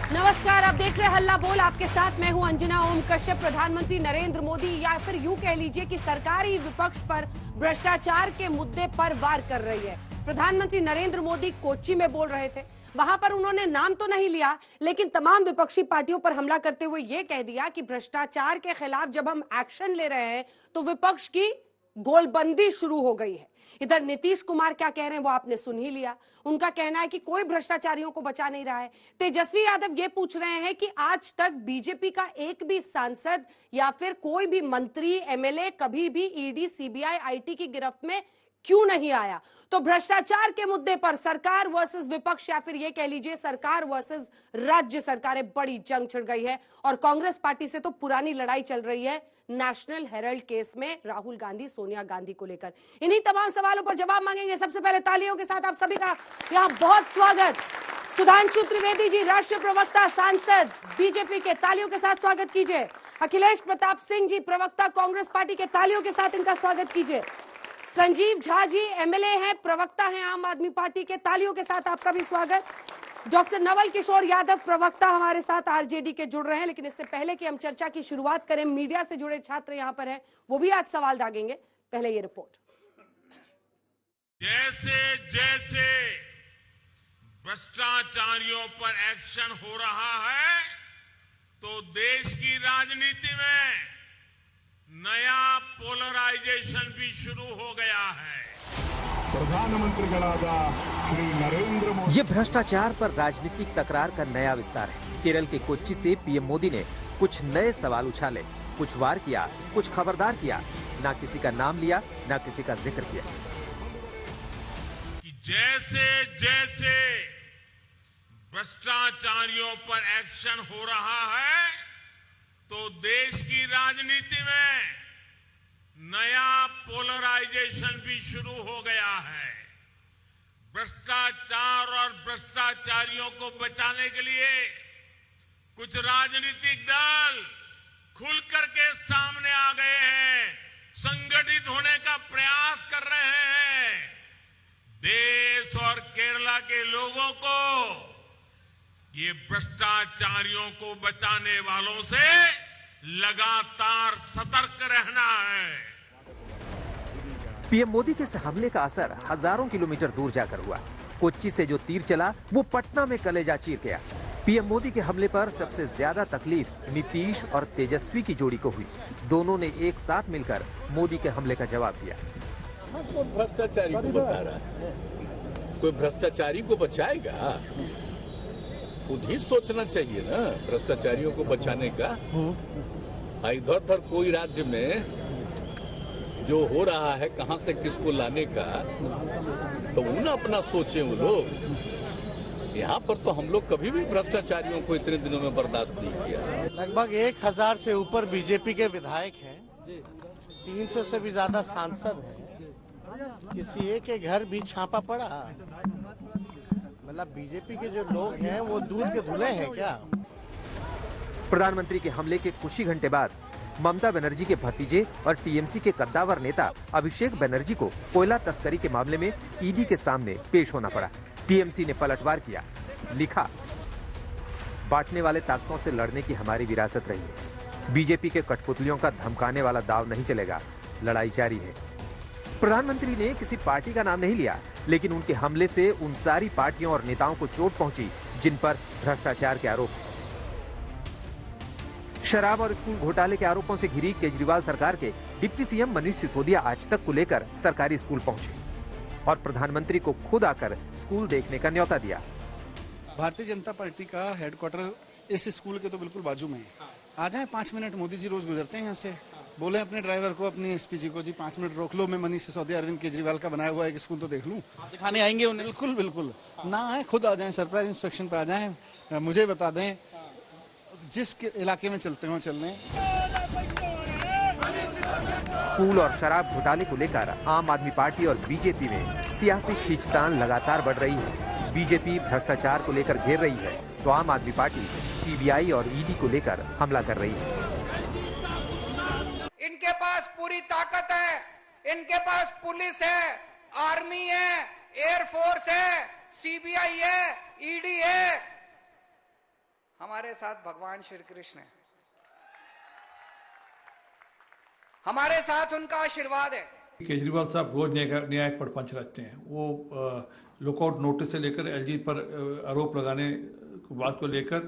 नमस्कार, आप देख रहे हैं हल्ला बोल। आपके साथ मैं हूं अंजना ओम कश्यप। प्रधानमंत्री नरेंद्र मोदी या फिर यूं कह लीजिए कि सरकार ही विपक्ष पर भ्रष्टाचार के मुद्दे पर वार कर रही है। प्रधानमंत्री नरेंद्र मोदी कोच्चि में बोल रहे थे। वहां पर उन्होंने नाम तो नहीं लिया, लेकिन तमाम विपक्षी पार्टियों पर हमला करते हुए यह कह दिया कि भ्रष्टाचार के खिलाफ जब हम एक्शन ले रहे हैं तो विपक्ष की गोलबंदी शुरू हो गई है। इधर नीतीश कुमार क्या कह रहे हैं वो आपने सुन ही लिया। उनका कहना है कि कोई भ्रष्टाचारियों को बचा नहीं रहा है। तेजस्वी यादव ये पूछ रहे हैं कि आज तक बीजेपी का एक भी सांसद या फिर कोई भी मंत्री एमएलए कभी भी ईडी सीबीआई आईटी की गिरफ्त में क्यों नहीं आया। तो भ्रष्टाचार के मुद्दे पर सरकार वर्सेस विपक्ष या फिर ये कह लीजिए सरकार वर्सेस राज्य सरकारें बड़ी जंग छिड़ गई है। और कांग्रेस पार्टी से तो पुरानी लड़ाई चल रही है नेशनल हेराल्ड केस में राहुल गांधी सोनिया गांधी को लेकर। इन्हीं तमाम सवालों पर जवाब मांगेंगे। सबसे पहले तालियों के साथ आप सभी का यहां बहुत स्वागत। सुधांशु त्रिवेदी जी, राष्ट्रीय प्रवक्ता सांसद बीजेपी के, तालियों के साथ स्वागत कीजिए। अखिलेश प्रताप सिंह जी, प्रवक्ता कांग्रेस पार्टी के, तालियों के साथ इनका स्वागत कीजिए। संजीव झा जी, एमएलए हैं, प्रवक्ता हैं आम आदमी पार्टी के, तालियों के साथ आपका भी स्वागत। डॉक्टर नवल किशोर यादव, प्रवक्ता हमारे साथ आरजेडी के, जुड़ रहे हैं। लेकिन इससे पहले कि हम चर्चा की शुरुआत करें, मीडिया से जुड़े छात्र यहां पर हैं, वो भी आज सवाल दागेंगे। पहले ये रिपोर्ट। जैसे जैसे भ्रष्टाचारियों पर एक्शन हो रहा है तो देश की राजनीति में नया पोलराइजेशन भी शुरू हो गया है। प्रधानमंत्रीಗಳಾದ श्री नरेंद्र मोदी। ये भ्रष्टाचार पर राजनीतिक तकरार का नया विस्तार है। केरल के कोच्चि से पीएम मोदी ने कुछ नए सवाल उछाले, कुछ वार किया, कुछ खबरदार किया। ना किसी का नाम लिया, ना किसी का जिक्र किया। कि जैसे जैसे भ्रष्टाचारियों पर एक्शन हो रहा है तो देश की राजनीति में नया पोलराइजेशन भी शुरू हो गया है। भ्रष्टाचार और भ्रष्टाचारियों को बचाने के लिए कुछ राजनीतिक दल खुल करके सामने आ गए हैं, संगठित होने का प्रयास कर रहे हैं। देश और केरला के लोगों को ये भ्रष्टाचारियों को बचाने वालों से लगातार सतर्क रहना है। पीएम मोदी के इस हमले का असर हजारों किलोमीटर दूर जाकर हुआ। कोच्चि से जो तीर चला वो पटना में कलेजा चीर गया। पीएम मोदी के हमले पर सबसे ज्यादा तकलीफ नीतीश और तेजस्वी की जोड़ी को हुई। दोनों ने एक साथ मिलकर मोदी के हमले का जवाब दिया। कौन भ्रष्टाचारी को बता रहा है? कोई भ्रष्टाचारी को बचाएगा? खुद ही सोचना चाहिए ना भ्रष्टाचारियों को बचाने का। इधर उधर कोई राज्य में जो हो रहा है कहां से किसको लाने का, तो वो ना अपना सोचे वो लोग। यहाँ पर तो हम लोग कभी भी भ्रष्टाचारियों को इतने दिनों में बर्दाश्त नहीं किया। लगभग 1000 से ऊपर बीजेपी के विधायक हैं, 300 से भी ज्यादा सांसद हैं। किसी एक के घर भी छापा पड़ा? मतलब बीजेपी के जो लोग हैं वो दूध के धुले हैं क्या? प्रधानमंत्री के हमले के कुछ ही घंटे बाद ममता बनर्जी के भतीजे और टीएमसी के कद्दावर नेता अभिषेक बनर्जी को कोयला तस्करी के मामले में ईडी के सामने पेश होना पड़ा। टीएमसी ने पलटवार किया, लिखा, बांटने वाले ताकतों से लड़ने की हमारी विरासत रही है। बीजेपी के कठपुतलियों का धमकाने वाला दाव नहीं चलेगा, लड़ाई जारी है। प्रधानमंत्री ने किसी पार्टी का नाम नहीं लिया, लेकिन उनके हमले से उन सारी पार्टियों और नेताओं को चोट पहुंची जिन पर भ्रष्टाचार के आरोप। शराब और स्कूल घोटाले के आरोपों से घिरी केजरीवाल सरकार के डिप्टी सीएम मनीष सिसोदिया आज तक को लेकर सरकारी स्कूल पहुंचे और प्रधानमंत्री को खुद आकर स्कूल देखने का न्योता दिया। भारतीय जनता पार्टी का हेडक्वार्टर इस स्कूल के तो बिल्कुल बाजू में है। आ जाए 5 मिनट, मोदी जी रोज गुजरते हैं यहाँ से। बोले अपने ड्राइवर को, अपने एसपी जी को, जी 5 मिनट रोक लो, मैं मनीष सिसोदिया अरविंद केजरीवाल का बनाया हुआ एक स्कूल तो देख लूं। दिखाने आएंगे उन्हें? बिल्कुल बिल्कुल, ना आए, खुद आ जाएं, सरप्राइज इंस्पेक्शन पे आ जाएं, मुझे बता दें जिस इलाके में चलते हो चलने। स्कूल और शराब घोटाले को लेकर आम आदमी पार्टी और बीजेपी में सियासी खींचतान लगातार बढ़ रही है। बीजेपी भ्रष्टाचार को लेकर घेर रही है तो आम आदमी पार्टी सीबीआई और ईडी को लेकर हमला कर रही है। इनके पास पूरी ताकत है, इनके पास पुलिस है, आर्मी है, एयरफोर्स है, सीबीआई है, ईडी है। हमारे साथ भगवान श्री कृष्ण है, हमारे साथ उनका आशीर्वाद है। केजरीवाल साहब रोज न्यायिक प्रपंच रचते हैं। वो लुकआउट नोटिस से लेकर एलजी पर आरोप लगाने बात को लेकर,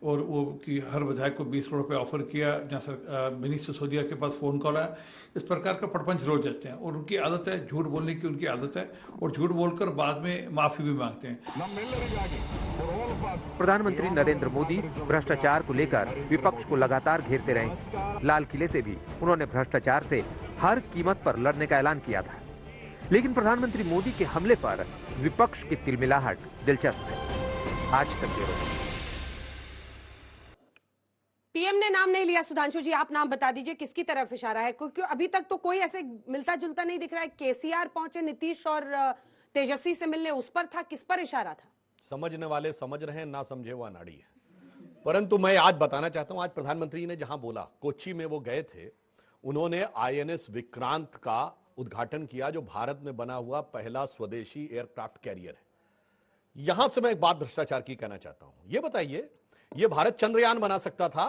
और वो कि हर विधायक को 20 करोड़ रुपए ऑफर किया, जहाँ मनीष सिसोदिया के पास फोन कॉल आया, इस प्रकार का प्रपंच रोज रचते हैं। और उनकी आदत है, झूठ बोलने की उनकी आदत है, और झूठ बोलकर बाद में माफी भी मांगते हैं। प्रधानमंत्री नरेंद्र मोदी भ्रष्टाचार को लेकर विपक्ष को लगातार घेरते रहे। लाल किले से भी उन्होंने भ्रष्टाचार से हर कीमत पर लड़ने का ऐलान किया था। लेकिन प्रधानमंत्री मोदी के हमले पर विपक्ष की तिलमिलाहट दिलचस्प है। आज तक ब्यूरो। पीएम ने नाम नहीं लिया। सुधांशु जी, आप नाम बता दीजिए किसकी तरफ इशारा है, क्योंकि अभी तक तो कोई ऐसे मिलता जुलता नहीं दिख रहा है। केसीआर पहुंचे नीतीश और तेजस्वी से मिलने, उस पर था, किस पर इशारा था? समझने वाले समझ रहे हैं, ना समझे वो अनाड़ी है। परंतु मैं आज बताना चाहता हूं, आज प्रधानमंत्री ने जहां बोला, कोच्चि में वो गए थे, उन्होंने आईएनएस विक्रांत का उद्घाटन किया, जो भारत में बना हुआ पहला स्वदेशी एयरक्राफ्ट कैरियर है। यहां से मैं एक बात भ्रष्टाचार की कहना चाहता हूं। यह बताइए, यह भारत चंद्रयान बना सकता था,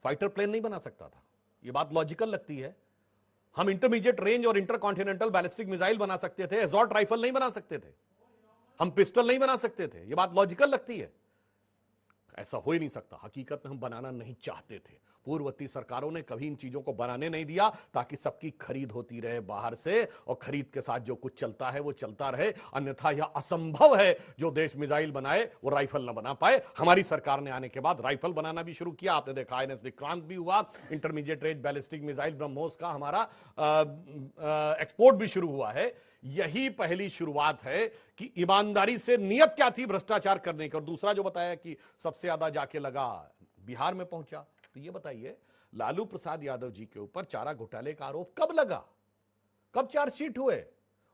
फाइटर प्लेन नहीं बना सकता था। यह बात लॉजिकल लगती है। हम इंटरमीडिएट रेंज और इंटरकॉन्टिनेंटल बैलिस्टिक मिसाइल बना सकते थे, एसॉल्ट राइफल नहीं बना सकते थे, हम पिस्टल नहीं बना सकते थे। यह बात लॉजिकल लगती है। ऐसा हो ही नहीं सकता। हकीकत में हम बनाना नहीं चाहते थे। पूर्ववर्ती सरकारों ने कभी इन चीजों को बनाने नहीं दिया, ताकि सबकी खरीद होती रहे बाहर से, और खरीद के साथ जो कुछ चलता है वो चलता रहे। अन्यथा यह असंभव है जो देश मिसाइल बनाए वो राइफल न बना पाए। हमारी सरकार ने आने के बाद राइफल बनाना भी शुरू किया। आपने देखा आईएनएस विक्रांत भी हुआ, intermediate range ballistic missile BrahMos का हमारा एक्सपोर्ट भी शुरू हुआ है। यही पहली शुरुआत है कि ईमानदारी से नियत क्या थी भ्रष्टाचार करने की। और दूसरा जो बताया कि सबसे ज्यादा जाके लगा बिहार में पहुंचा, तो ये बताइए, लालू प्रसाद यादव जी के ऊपर चारा घोटाले का आरोप कब लगा, कब चार्जशीट हुए?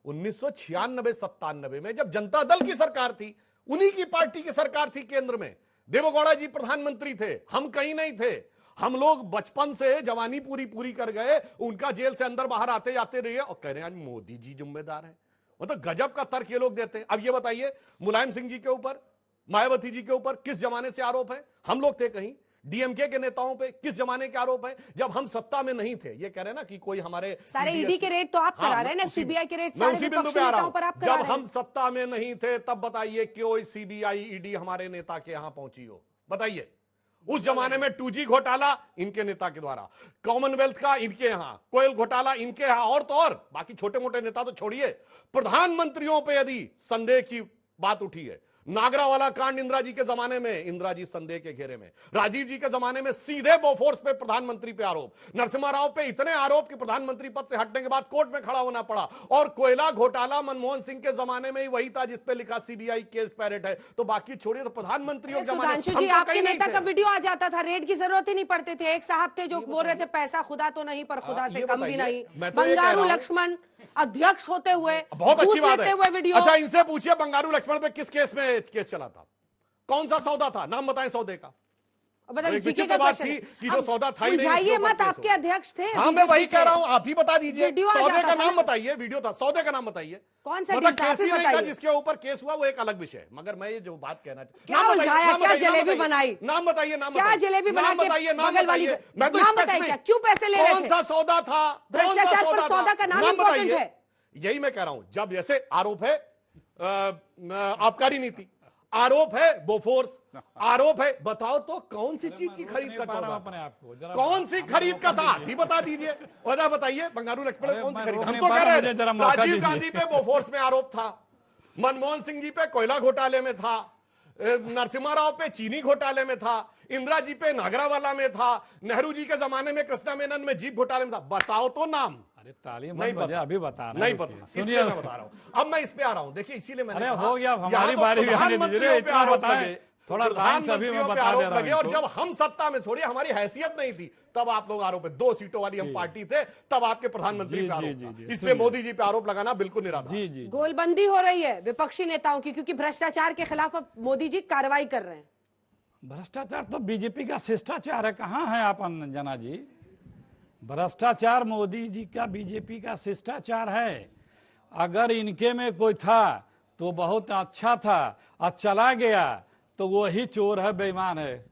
1996-97 में, जब जनता दल की सरकार थी, उन्हीं की पार्टी की सरकार थी केंद्र में। देवेगौड़ा जी प्रधानमंत्री थे, हम कहीं नहीं थे। हम लोग बचपन से जवानी पूरी कर गए, उनका जेल से अंदर बाहर आते जाते रहे, और कह रहे हैं आज मोदी जी जिम्मेदार है। मतलब गजब का तर्क ये लोग देते हैं। अब ये बताइए, मुलायम सिंह जी के ऊपर, मायावती जी के ऊपर किस जमाने से आरोप है? हम लोग थे कहीं? डीएमके के नेताओं पे किस जमाने के आरोप है? जब हम सत्ता में नहीं थे। ये कह रहे हैं ना कि कोई हमारे सारे ईडी के रेट तो आप करा रहे हैं ना, सीबीआई के रेट सारे विपक्षी नेताओं पर आप करा रहे हैं। जब हम सत्ता में नहीं थे तब बताइए क्यों सीबीआई ईडी हमारे नेता के यहां पहुंची हो? बताइए। उस जमाने में 2G घोटाला इनके नेता के द्वारा, कॉमनवेल्थ का इनके यहां, कोयल घोटाला इनके यहां, और तो और बाकी छोटे मोटे नेता तो छोड़िए, प्रधानमंत्रियों पे यदि संदेह की बात उठी है, नागरा वाला कांड इंदिरा जी के जमाने में, इंदिरा जी संदेह के घेरे में, राजीव जी के जमाने में सीधे बोफोर्स पे प्रधानमंत्री पे आरोप, नरसिम्हा राव पे इतने आरोप कि प्रधानमंत्री पद से हटने के बाद कोर्ट में खड़ा होना पड़ा। और कोयला घोटाला मनमोहन सिंह के जमाने में ही वही था जिसपे लिखा सीबीआई केस पैरेट है। तो बाकी छोड़िए, तो प्रधानमंत्रियों के जमाने सुधांशु जी, आपके नेता का वीडियो आ जाता था, रेड की जरूरत ही नहीं पड़ते थे। एक साहब थे जो बोल रहे थे पैसा खुदा तो नहीं पर खुदा से कम भी नहीं। बंगारू लक्ष्मण अध्यक्ष होते हुए बहुत अच्छी बात है। वीडियो। अच्छा, इनसे पूछिए बंगारू लक्ष्मण पे किस केस में केस चला था, कौन सा सौदा था, नाम बताएं सौदे का। बताइए, बात थी कि जो सौदा था ही नहीं, मत, आपके अध्यक्ष थे। हाँ, मैं वही कह रहा हूँ, आप ही बता दीजिए। सौदे का नाम बताइए, वीडियो था, सौदे का नाम बताइए। कौन सा मतलब केस ही नहीं था जिसके ऊपर केस हुआ, वो एक अलग विषय है। मगर मैं ये जो बात कहना क्या जलेबी बनाई, नाम बताइए, नाम क्या जलेबी बताइए, बगल वाली नाम बताइए, क्यों पैसे ले रहे थे, कौन सा सौदा था, भ्रष्टाचार पर सौदा का नाम इंपॉर्टेंट है। यही मैं कह रहा हूं, जब जैसे आरोप है आबकारी नीति, आरोप है बोफोर्स, आरोप है, बताओ तो कौन सी चीज की खरीद का चौदा, कौन सी खरीद का था, आप ही बता दीजिए। वजह बताइए, बंगारू लक्ष्मण कौन सी खरीद? हम तो कह रहे हैं राजीव गांधी पे बोफोर्स में आरोप था, मनमोहन सिंह जी पे कोयला घोटाले में था, नरसिम्हा राव पे चीनी घोटाले में था, इंदिरा जी पे नागरावाला में था, नेहरू जी के जमाने में कृष्णा मेनन में जीप घोटाले में था। बताओ तो नाम। नहीं पता, अभी बता नहीं पता, इसलिए मैं बता रहा हूं। अब मैं इस पे आ रहा हूं, देखिए इसीलिए मैंने हो गया, हमारी बारी भी आने दीजिए, इतना बताएं, थोड़ा प्रधानमंत्री पे आरोप लगे। और जब हम सत्ता में, छोड़िए हमारी हैसियत नहीं थी, तब आप लोग आरोप है, 2 सीटों वाली हम पार्टी थे, तब आपके प्रधानमंत्री पे आरोप, इसलिए मोदी जी पे आरोप लगाना बिल्कुल निराधार। गोलबंदी हो रही है विपक्षी नेताओं की, क्योंकि भ्रष्टाचार के खिलाफ अब मोदी जी कार्रवाई कर रहे हैं। भ्रष्टाचार तो बीजेपी का शिष्टाचार है, कहाँ है आप अंजना जी? भ्रष्टाचार मोदी जी का, बीजेपी का शिष्टाचार है। अगर इनके में कोई था तो बहुत अच्छा था, और चला गया तो वही चोर है, बेईमान है।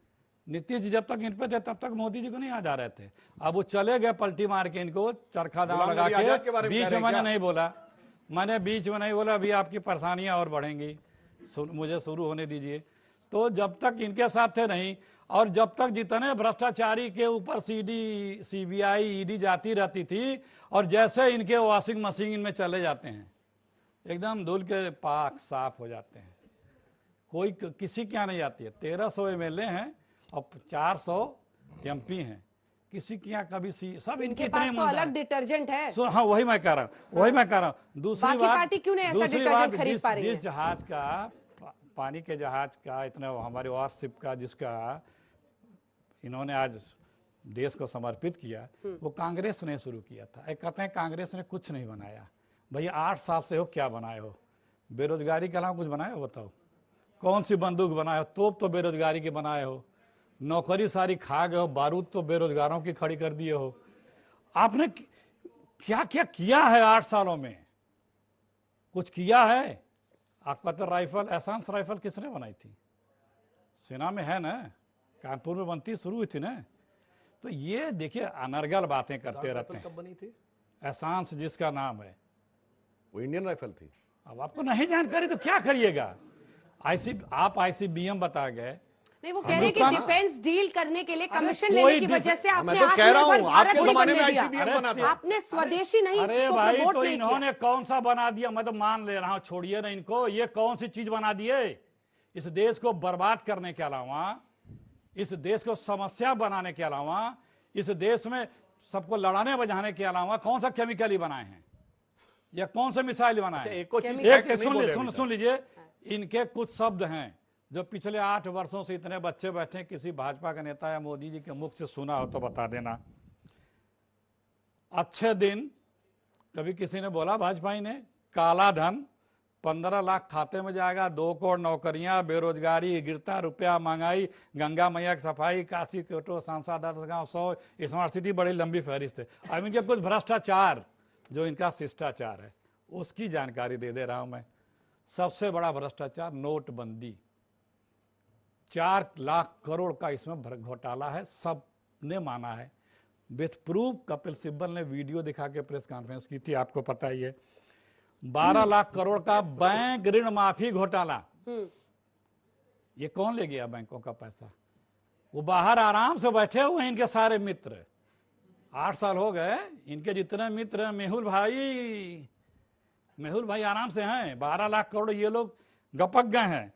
नीतीश जी जब तक इन पे थे तब तक मोदी जी को नहीं याद आ रहे थे। अब वो चले गए पलटी मार के, इनको चरखा दाव लगा के। बीच में मैंने नहीं बोला, अभी आपकी परेशानियां और बढ़ेंगी, मुझे शुरू होने दीजिए। तो जब तक इनके साथ थे नहीं, और जब तक जितने भ्रष्टाचारी के ऊपर सीबीआई ईडी जाती रहती थी, और जैसे इनके वॉशिंग मशीन में चले जाते हैं एकदम धुल के पाक साफ हो जाते हैं। कोई किसी के यहाँ नहीं जाती है। 1300 एमएलए हैं और 400 एमपी हैं, किसी के यहाँ कभी सब इनके पास तो अलग डिटर्जेंट है। हाँ वही मैं कह रहा हूँ। दूसरी बात, पार्टी क्यों नहीं ऐसा डिटर्जेंट खरीद पा रही है? जिस जहाज का, पानी के जहाज का, इतना हमारे वारशिप का जिसका इन्होंने आज देश को समर्पित किया, वो कांग्रेस ने शुरू किया था। एक कहते हैं कांग्रेस ने कुछ नहीं बनाया। भैया 8 साल से हो, क्या बनाए हो? बेरोजगारी के अलावा कुछ बनाए हो? बताओ, कौन सी बंदूक बनाए हो? तोप तो बेरोजगारी के बनाए हो। नौकरी सारी खा गए हो, बारूद तो बेरोजगारों की खड़ी कर दिए हो। आपने क्या क्या किया है 8 सालों में? कुछ किया है? आपका तो राइफल, एहसास राइफल किसने बनाई थी? सेना में है ना, कानपुर में बनती शुरू हुई थी ना। तो ये देखिए अनर्गल बातें करते रहते हैं। कब बनी थी? एहसास जिसका नाम है, वो इंडियन राइफल थी। अब आपको नहीं जानकारी तो क्या करिएगा? आप आईसीबीएम बता गए। नहीं, वो कह रहे हैं कि डिफेंस डील करने के लिए कमीशन कोई लेने की वजह से आपने तो कह रहा हूं, भारत आपके नहीं जमाने में बनने दिया। आईसीबीएम बना था। आपने स्वदेशी नहीं, अरे तो भाई, प्रमोट तो नहीं इन्होंने किया। कौन सा बना दिया? मैं तो मान ले रहा हूं, छोड़िए ना इनको। ये कौन सी चीज बना दिए? इस देश को बर्बाद करने के अलावा, इस देश को समस्या बनाने के अलावा, इस देश में सबको लड़ाने बजाने के अलावा कौन सा केमिकल ही बनाए हैं या कौन से मिसाइल बनाए? सुन लीजिए, इनके कुछ शब्द हैं जो पिछले 8 वर्षों से इतने बच्चे बैठे, किसी भाजपा का नेता या मोदी जी के मुख से सुना हो तो बता देना। अच्छे दिन कभी किसी ने बोला भाजपा ने, काला धन 15 लाख खाते में जाएगा, 2 करोड़ नौकरियां, बेरोजगारी गिरता रुपया, महंगाई, गंगा मैया की सफाई, काशी क्योटो, सांसद गांव 100, स्मार्ट सिटी, बड़ी लंबी फहरिस्त है। अब इनके कुछ भ्रष्टाचार, जो इनका शिष्टाचार है, उसकी जानकारी दे रहा हूं मैं। सबसे बड़ा भ्रष्टाचार नोटबंदी, 4 लाख करोड़ का इसमें घोटाला है, सबने माना है। विथ प्रूफ कपिल सिब्बल ने वीडियो दिखा के प्रेस कॉन्फ्रेंस की थी, आपको पता ही है। 12 लाख करोड़ का बैंक ऋण माफी घोटाला। ये कौन ले गया बैंकों का पैसा? वो बाहर आराम से बैठे हुए हैं इनके सारे मित्र। 8 साल हो गए, इनके जितने मित्र हैं, मेहुल भाई आराम से हैं। 12 लाख करोड़ ये लोग गपक गए हैं।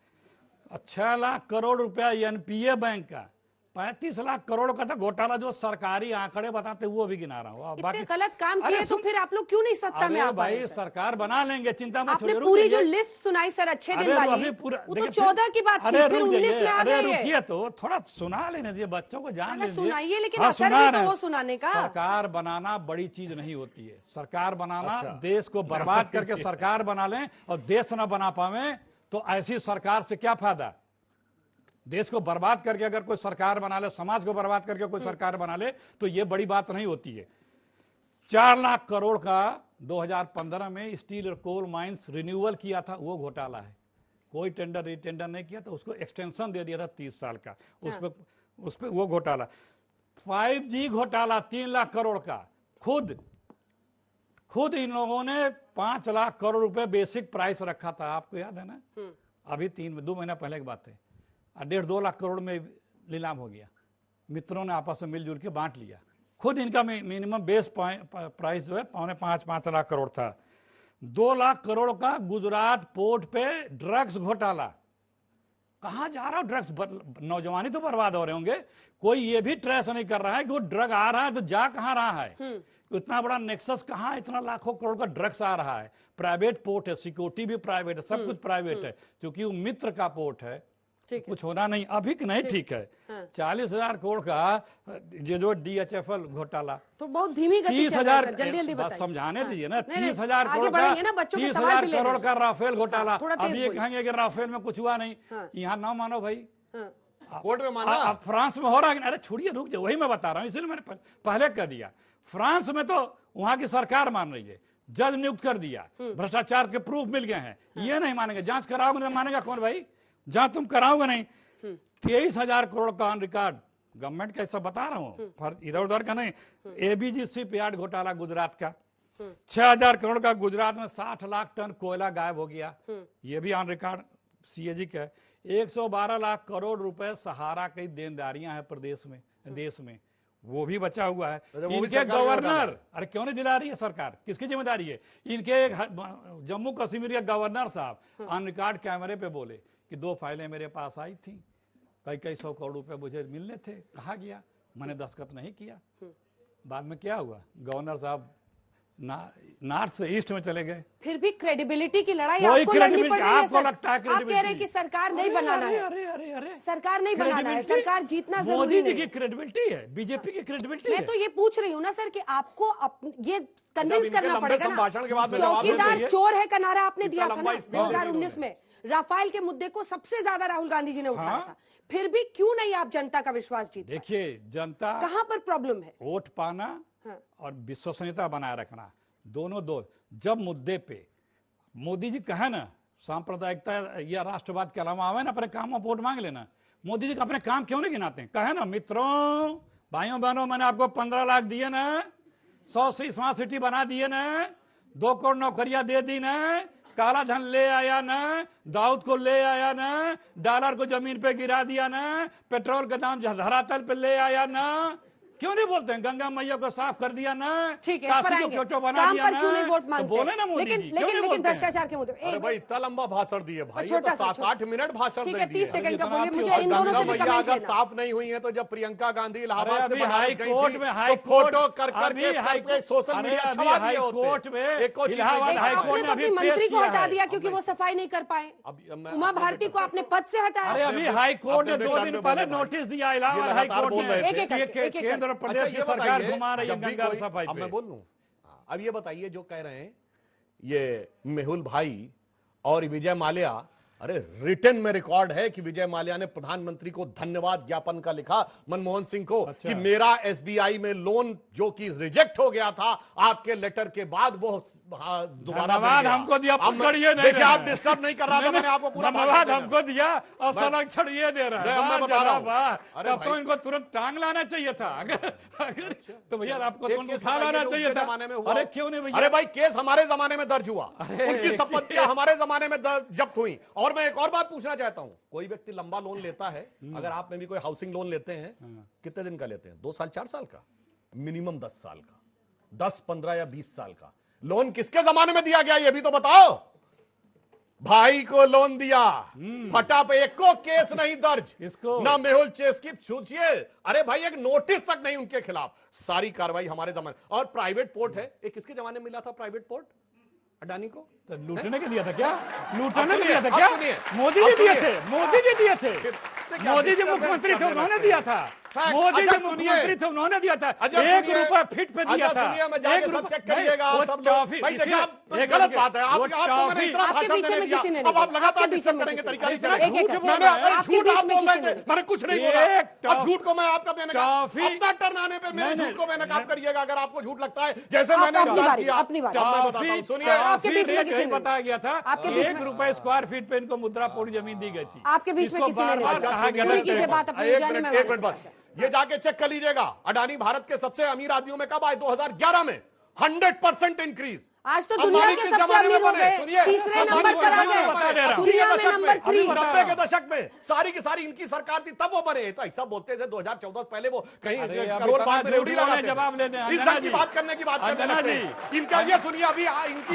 6 लाख करोड़ रुपया एनपीए बैंक का, 35 लाख करोड़ का था घोटाला, जो सरकारी आंकड़े बताते वो भी गिना रहा हूँ। इतने गलत काम किए तो फिर आप लोग क्यों नहीं सत्ता में आ पाए? भाई सरकार बना लेंगे, चिंता मत आपने पूरी जो लिस्ट सुनाई सर अच्छे दिन वाली, वो तो 14 की बात थी, फिर 19 में आ गए। रुकिए तो थोड़ा सुना लेने दीजिए, बच्चों को जान लीजिए। सुनाइए, लेकिन असर भी तो हो सुनाने का। सरकार बनाना बड़ी चीज नहीं होती है। सरकार बनाना, देश को बर्बाद करके सरकार बना लें और देश न बना पावे तो ऐसी सरकार से क्या फायदा? देश को बर्बाद करके अगर कोई सरकार बना ले, समाज को बर्बाद करके कोई सरकार बना ले, तो ये बड़ी बात नहीं होती है। 4 लाख करोड़ का 2015 में स्टील और कोल माइंस रिन्यूअल किया था, वो घोटाला है। कोई टेंडर रिटेंडर नहीं किया था, उसको एक्सटेंशन दे दिया था 30 साल का, उस पे वो घोटाला। 5G घोटाला 3 लाख करोड़ का, खुद इन लोगों ने 5 लाख करोड़ रुपए बेसिक प्राइस रखा था, आपको याद है ना? अभी 2 महीना पहले की बात है। 1.5-2 लाख करोड़ में नीलाम हो गया। मित्रों ने आपस में मिलजुल के बांट लिया। खुद इनका मिनिमम बेस प्राइस जो है 5.5 लाख करोड़ था। 2 लाख करोड़ का गुजरात पोर्ट पे ड्रग्स घोटाला। कहां जा रहा है ड्रग्स? नौजवानी तो बर्बाद हो रहे होंगे। कोई ये भी ट्रेस नहीं कर रहा है कि वो ड्रग आ रहा है तो जा कहां रहा है? इतना बड़ा नेक्सस कहां, इतना लाखों करोड़ का ड्रग्स आ रहा है? प्राइवेट पोर्ट है, सिक्योरिटी भी प्राइवेट है, सब कुछ प्राइवेट है, क्योंकि वो मित्र का पोर्ट है। कुछ होना नहीं अभी कि नहीं, ठीक है। 40,000 करोड़ का जो DHFL घोटाला, तो बहुत धीमी गति चल रहा है, जल्दी बताइए। समझाने दीजिए ना। 30,000 करोड़ का, 30,000 करोड़ का राफेल घोटाला। अब ये कहेंगे कि राफेल में कुछ हुआ नहीं, यहाँ ना मानो भाई, कोर्ट में माना। अब फ्रांस में हो रहा है। अरे छोड़िए, रुक जाओ, वही मैं बता रहा हूँ, इसलिए मैंने पहले कह दिया। फ्रांस में तो वहां की सरकार मान रही है, जज नियुक्त कर दिया, भ्रष्टाचार के प्रूफ मिल गए हैं। ये नहीं मानेंगे, जांच कराओगे नहीं मानेगा कौन भाई? जहां तुम कराओगे नहीं, 23,000 करोड़ का ऑन रिकॉर्ड गवर्नमेंट का, ऐसा बता रहा हूँ, इधर उधर का नहीं। एबीजी शिपयार्ड घोटाला गुजरात का, 6,000 करोड़ का गुजरात में 60 लाख टन कोयला गायब हो गया, ये भी ऑन रिकॉर्ड सीएजी का है। 112 लाख करोड़ रुपए सहारा की देनदारियां हैं प्रदेश में, देश में, वो भी बचा हुआ है। इनके गवर्नर, अरे क्यों नहीं दिला रही है सरकार, किसकी जिम्मेदारी है? इनके जम्मू कश्मीर के गवर्नर साहब ऑन रिकॉर्ड कैमरे पे बोले कि 2 फाइलें मेरे पास आई थी, कई 100 करोड़ रुपए मुझे मिलने थे, कहा गया, मैंने दस्तखत नहीं किया। बाद में क्या हुआ, गवर्नर साहब नॉर्थ से ईस्ट में चले गए। फिर भी क्रेडिबिलिटी की लड़ाई आपको लड़नी पड़ रही है। आपको लगता है आप कह रहे हैं कि सरकार नहीं बनाना है, अरे सरकार नहीं बनाना है, सरकार जीतना जरूरी मोदी जी नहीं। की क्रेडिबिलिटी है, बीजेपी की क्रेडिबिलिटी है। मैं तो ये पूछ रही हूँ ना सर कि आपको ये कन्विंस करना पड़ेगा ना। के बाद में चौकीदार चोर है का नारा आपने दिया था ना लंबा 2019 में, राफेल के मुद्दे को सबसे ज्यादा राहुल गांधी जी ने उठाया था, फिर भी क्यों नहीं आप जनता का विश्वास जीत? देखिए, जनता कहाँ पर प्रॉब्लम है? वोट पाना और विश्वसनीयता बनाए रखना, दोनों दो। जब मुद्दे पे मोदी जी कहे ना सांप्रदायिकता या राष्ट्रवाद के अलावा आवे ना अपने काम में वोट मांग लेना, मोदी जी का अपने काम क्यों नहीं गिनाते? कहे ना, मित्रों भाइयों बहनों, मैंने आपको 15 लाख दिए ना, 100 स्मार्ट सिटी बना दिए ना, 2 करोड़ नौकरियां दे दी ना, काला धन ले आया ना, दाऊद को ले आया ना, डॉलर को जमीन पे गिरा दिया ना, पेट्रोल का दाम धरातल पे ले आया ना, क्यों नहीं बोलते हैं? गंगा मैया को साफ कर दिया ना, ठीक है, काशी को क्यों बना काम दिया पर ना, क्यों नहीं वोट मांगते? तो बोले ना मोदी जी, लेकिन भ्रष्टाचार के मुद्दे। अरे भाई इतना लंबा भाषण दिए भाई, छोटा 7-8 मिनट भाषण ठीक दे है, दिए। 30 सेकंड का बोलिए, मुझे इन दोनों से भी मैया कमेंट अगर लेना। साफ नहीं हुई है तो जब प्रियंका गांधी इलाहाबाद से अभी बनारस हाई गई कोर्ट थी, में, तो हाई फोटो कर अभी करके सोशल अरे मीडिया अभी छवा हाई दिए होते। कोर्ट में, एक को इलाहाबाद हाई कोर्ट आपने ने तो अभी अपनी पेश मंत्री को किया हटा है। दिया क्योंकि वो सफाई नहीं कर पाए। उमा भारती को आपने पद से हटाया। अरे अभी हाई कोर्ट ने 2 दिन पहले नोटिस दिया इलाहाबाद हाई कोर्ट ने, एक-एक केंद्र और प्रदेश की सरकार घुमा रही है गंगा सफाई अब पे। मैं बोल लूं, अब ये बताइए जो कह रहे हैं ये मेहुल भाई और विजय माल्या, अरे रिटन में रिकॉर्ड है कि विजय माल्या ने प्रधानमंत्री को धन्यवाद ज्ञापन का लिखा मनमोहन सिंह को, कि मेरा एसबीआई में लोन जो कि रिजेक्ट हो गया था आपके लेटर के बाद वो दोबारा हमको दिया, पकड़िए नहीं। देखिए आप डिस्टर्ब नहीं कर रहा था, मैंने आपको पूरा धन्यवाद हमको दिया और संरक्षण ये दे रहा है। मैं बता रहा हूं, तब तो इनको तुरंत टांग लाना चाहिए था, अगर तो भैया आपको तुरंत उठा लाना चाहिए था। अरे क्यों नहीं भैया? अरे भाई केस हमारे जमाने में दर्ज हुआ, उनकी संपत्तियां हमारे जमाने में जब्त हुई। और मैं एक और बात पूछना चाहता हूं, कोई व्यक्ति लंबा लोन लेता है, अगर आप में भी कोई हाउसिंग लोन लेते हैं, कितने दिन का लेते हैं? 2 साल 4 साल का, मिनिमम 10 साल का, 10, 15 या 20 साल का लोन किसके जमाने में दिया गया ये भी तो बताओ। भाई को लोन दिया, फटा पे एक को केस नहीं दर्ज, इसको ना मेहुल चेस की सोचिए, अरे भाई एक नोटिस तक नहीं उनके खिलाफ, सारी कार्रवाई हमारे जमाने। और प्राइवेट पोर्ट है, एक किसके जमाने में मिला था प्राइवेट पोर्ट? अडानी को। तो लूटने के दिया था क्या? लूटने के दिया था अब क्या? सुनिए, मोदी जी दिए थे, मोदी जी दिए थे, मोदी जी मुख्यमंत्री थे उन्होंने दिया था, मोदी जी मुख्यमंत्री थे उन्होंने दिया था, 1 रुपया फीट पे दिया था। सुनिए, मैं जाके सब चेक करिएगा, सब टॉफी, भाई देखिए आप गलत बात है, आपको मैंने इतना भाषण देने दिया, अब आप लगातार डिस्टर्ब करेंगे, तरीका नहीं चलेगा। मैंने झूठ आप बोल रहे थे, मैंने कुछ नहीं बोला, अब झूठ को मैं आपका बेनकाब, अपना टर्न आने पे मेरे झूठ को बेनकाब करिएगा अगर आपको झूठ लगता है, जैसे मैंने किया। अपनी बात मैं बताता हूं, सुनिए, बताया गया था 1 रुपए स्क्वायर फीट पे इनको मुद्रा पूर्ण जमीन दी गई थी। आपके बीच में किसी ने नहीं कहा। पूरी कीजिए बात अपनी। एक मिनट बस, ये जाके चेक कर लीजिएगा, अडानी भारत के सबसे अमीर आदमियों में कब आए? 2011 में 100% इंक्रीज। आज तो दुनिया के सबसे अमीर हो गए, तीसरे नंबर पर आ गए, दुनिया में नंबर 3। 90 के दशक में सारी की सारी इनकी सरकार थी, तब वो बने। तो ऐसा बोलते थे 2014 पहले वो कहीं करोड़ बाग में रेवड़ी लगाते, जवाब लेते हैं। इस सब की बात करने की बात करने लगते हैं। इनका ये सुनिए, अभी इनकी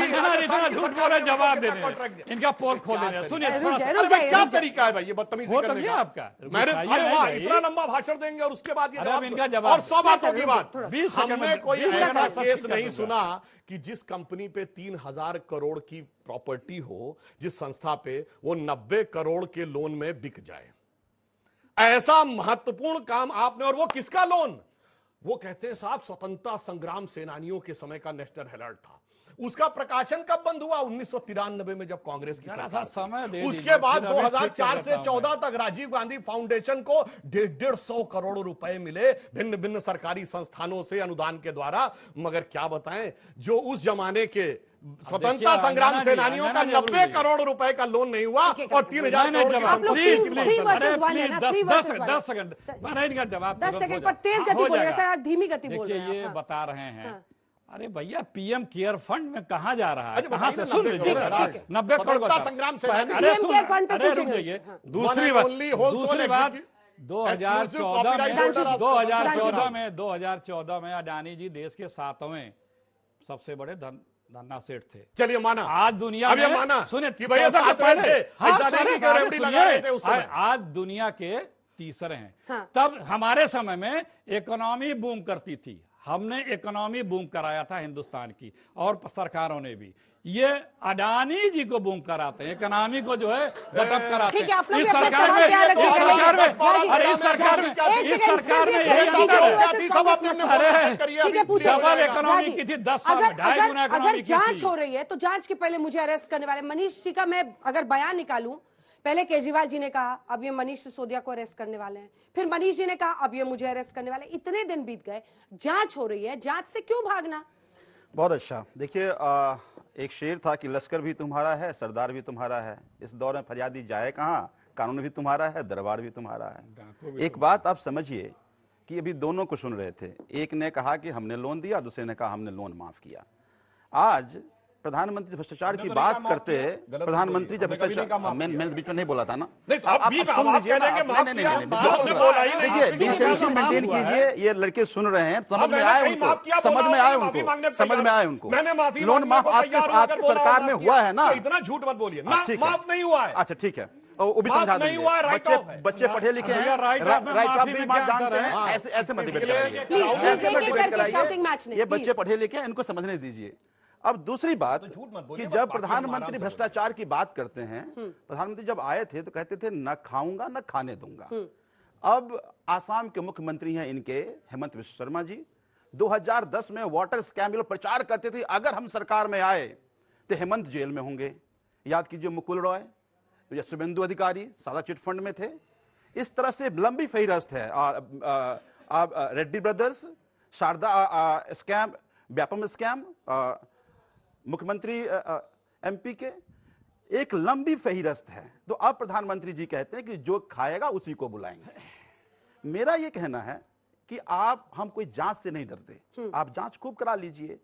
झूठ बोले, जवाब दे दें, इनका पोल खोल दें। सुनिए क्या तरीका है भाई ये बदतमीजी करने का आपका? मैंने इतना लंबा भाषण देंगे और उसके बाद इनका जवाब और 100 बातों की बात। 20 सेकंड हमने कोई में ऐसा केस नहीं सुना कि जिस कंपनी पे 3,000 करोड़ की प्रॉपर्टी हो, जिस संस्था पे वो 90 करोड़ के लोन में बिक जाए। ऐसा महत्वपूर्ण काम आपने, और वो किसका लोन? वो कहते हैं साहब स्वतंत्रता संग्राम सेनानियों के समय का नेशनल हेराल्ड था। उसका प्रकाशन कब बंद हुआ? 1993 में, जब कांग्रेस की सरकार समय दे उसके बाद 2004 से 14 तक राजीव गांधी फाउंडेशन को 150 करोड़ रुपए मिले भिन्न भिन्न सरकारी संस्थानों से अनुदान के द्वारा। मगर क्या बताएं, जो उस जमाने के स्वतंत्रता संग्राम सेनानियों का 90 करोड़ रुपए का लोन नहीं हुआ और 3000 करोड़ जवाब 10 सेकंड पर तेज गति बोलिए सर, आप धीमी गति बोल रहे हैं। ये बता रहे हैं, अरे भैया पीएम केयर फंड में कहाँ जा रहा है, कहाँ से सुन लीजिए 90 करोड़ संग्राम से। अरे रुक जाइए, दूसरी बात 2014 में अडानी जी देश के 7वें सबसे बड़े धन्ना सेठ थे। चलिए माना, आज दुनिया में माना सुने कि भैया आज दुनिया के तीसरे हैं। तब हमारे समय में इकोनॉमी बूम करती थी, हमने इकोनॉमी बूम कराया था हिंदुस्तान की, और सरकारों ने भी। ये अडानी जी को बूम कराते हैं, इकोनॉमी को जो है गटअप कराते हैं। इस सरकार में यही डबल इकोनॉमी की थी, 10 साल में 2.5 गुना इकोनॉमी की थी। जांच हो रही है तो जांच के पहले मुझे अरेस्ट करने वाले मनीष जी का मैं अगर बयान निकालूं, पहले केजरीवाल जी ने कहा अब ये मनीष सिसोदिया को अरेस्ट करने वाले हैं, फिर मनीष जी ने कहा अब ये मुझे अरेस्ट करने वाले। इतने दिन बीत गए, जांच हो रही है, जांच से क्यों भागना? बहुत अच्छा। देखिए, एक शेर था कि लश्कर भी तुम्हारा है, सरदार भी तुम्हारा है। इस दौर में फरियादी जाए कहाँ, कानून भी तुम्हारा है, दरबार भी तुम्हारा है। एक बात आप समझिए कि अभी दोनों को सुन रहे थे, एक ने कहा कि हमने लोन दिया, दूसरे ने कहा हमने लोन माफ किया। आज प्रधानमंत्री भ्रष्टाचार की बात करते हैं, प्रधानमंत्री जब भ्रष्टाचार, मैंने बीच में नहीं बोला था ना, आप सुन लीजिए, डिसेंसी मेंटेन कीजिए। ये लड़के सुन रहे हैं, समझ में आए उनको, समझ में आए उनको। लोन माफ आपकी सरकार में हुआ है ना, इतना झूठ मत बोलिए, माफ नहीं हुआ है। अच्छा ठीक है, वो भी समझा देंगे। बच्चे पढ़े लिखे हैं, राइट ऑफ भी जानते हैं, ऐसे मत डिबेट कराइए। ये बच्चे पढ़े लिखे हैं, इनको समझने दीजिए। अब दूसरी बात कि जब प्रधानमंत्री भ्रष्टाचार की बात करते हैं, प्रधानमंत्री जब आए थे तो कहते थे न खाऊंगा न खाने दूंगा। अब आसाम के मुख्यमंत्री हैं इनके हेमंत बिश्व शर्मा जी, 2010 में वाटर स्कैम प्रचार करते थे, अगर हम सरकार में आए तो हेमंत जेल में होंगे। याद कीजिए मुकुल रॉय या शुभेंदु अधिकारी सादा चिटफंड में थे। इस तरह से लंबी फहरिस्त है। Reddy brothers, Sharda scam, Vyapam scam, मुख्यमंत्री एमपी के, एक लंबी फहरिस्त है। तो अब प्रधानमंत्री जी कहते हैं कि जो खाएगा उसी को बुलाएंगे। मेरा यह कहना है कि हम कोई जांच से नहीं डरते, आप जांच खूब करा लीजिए।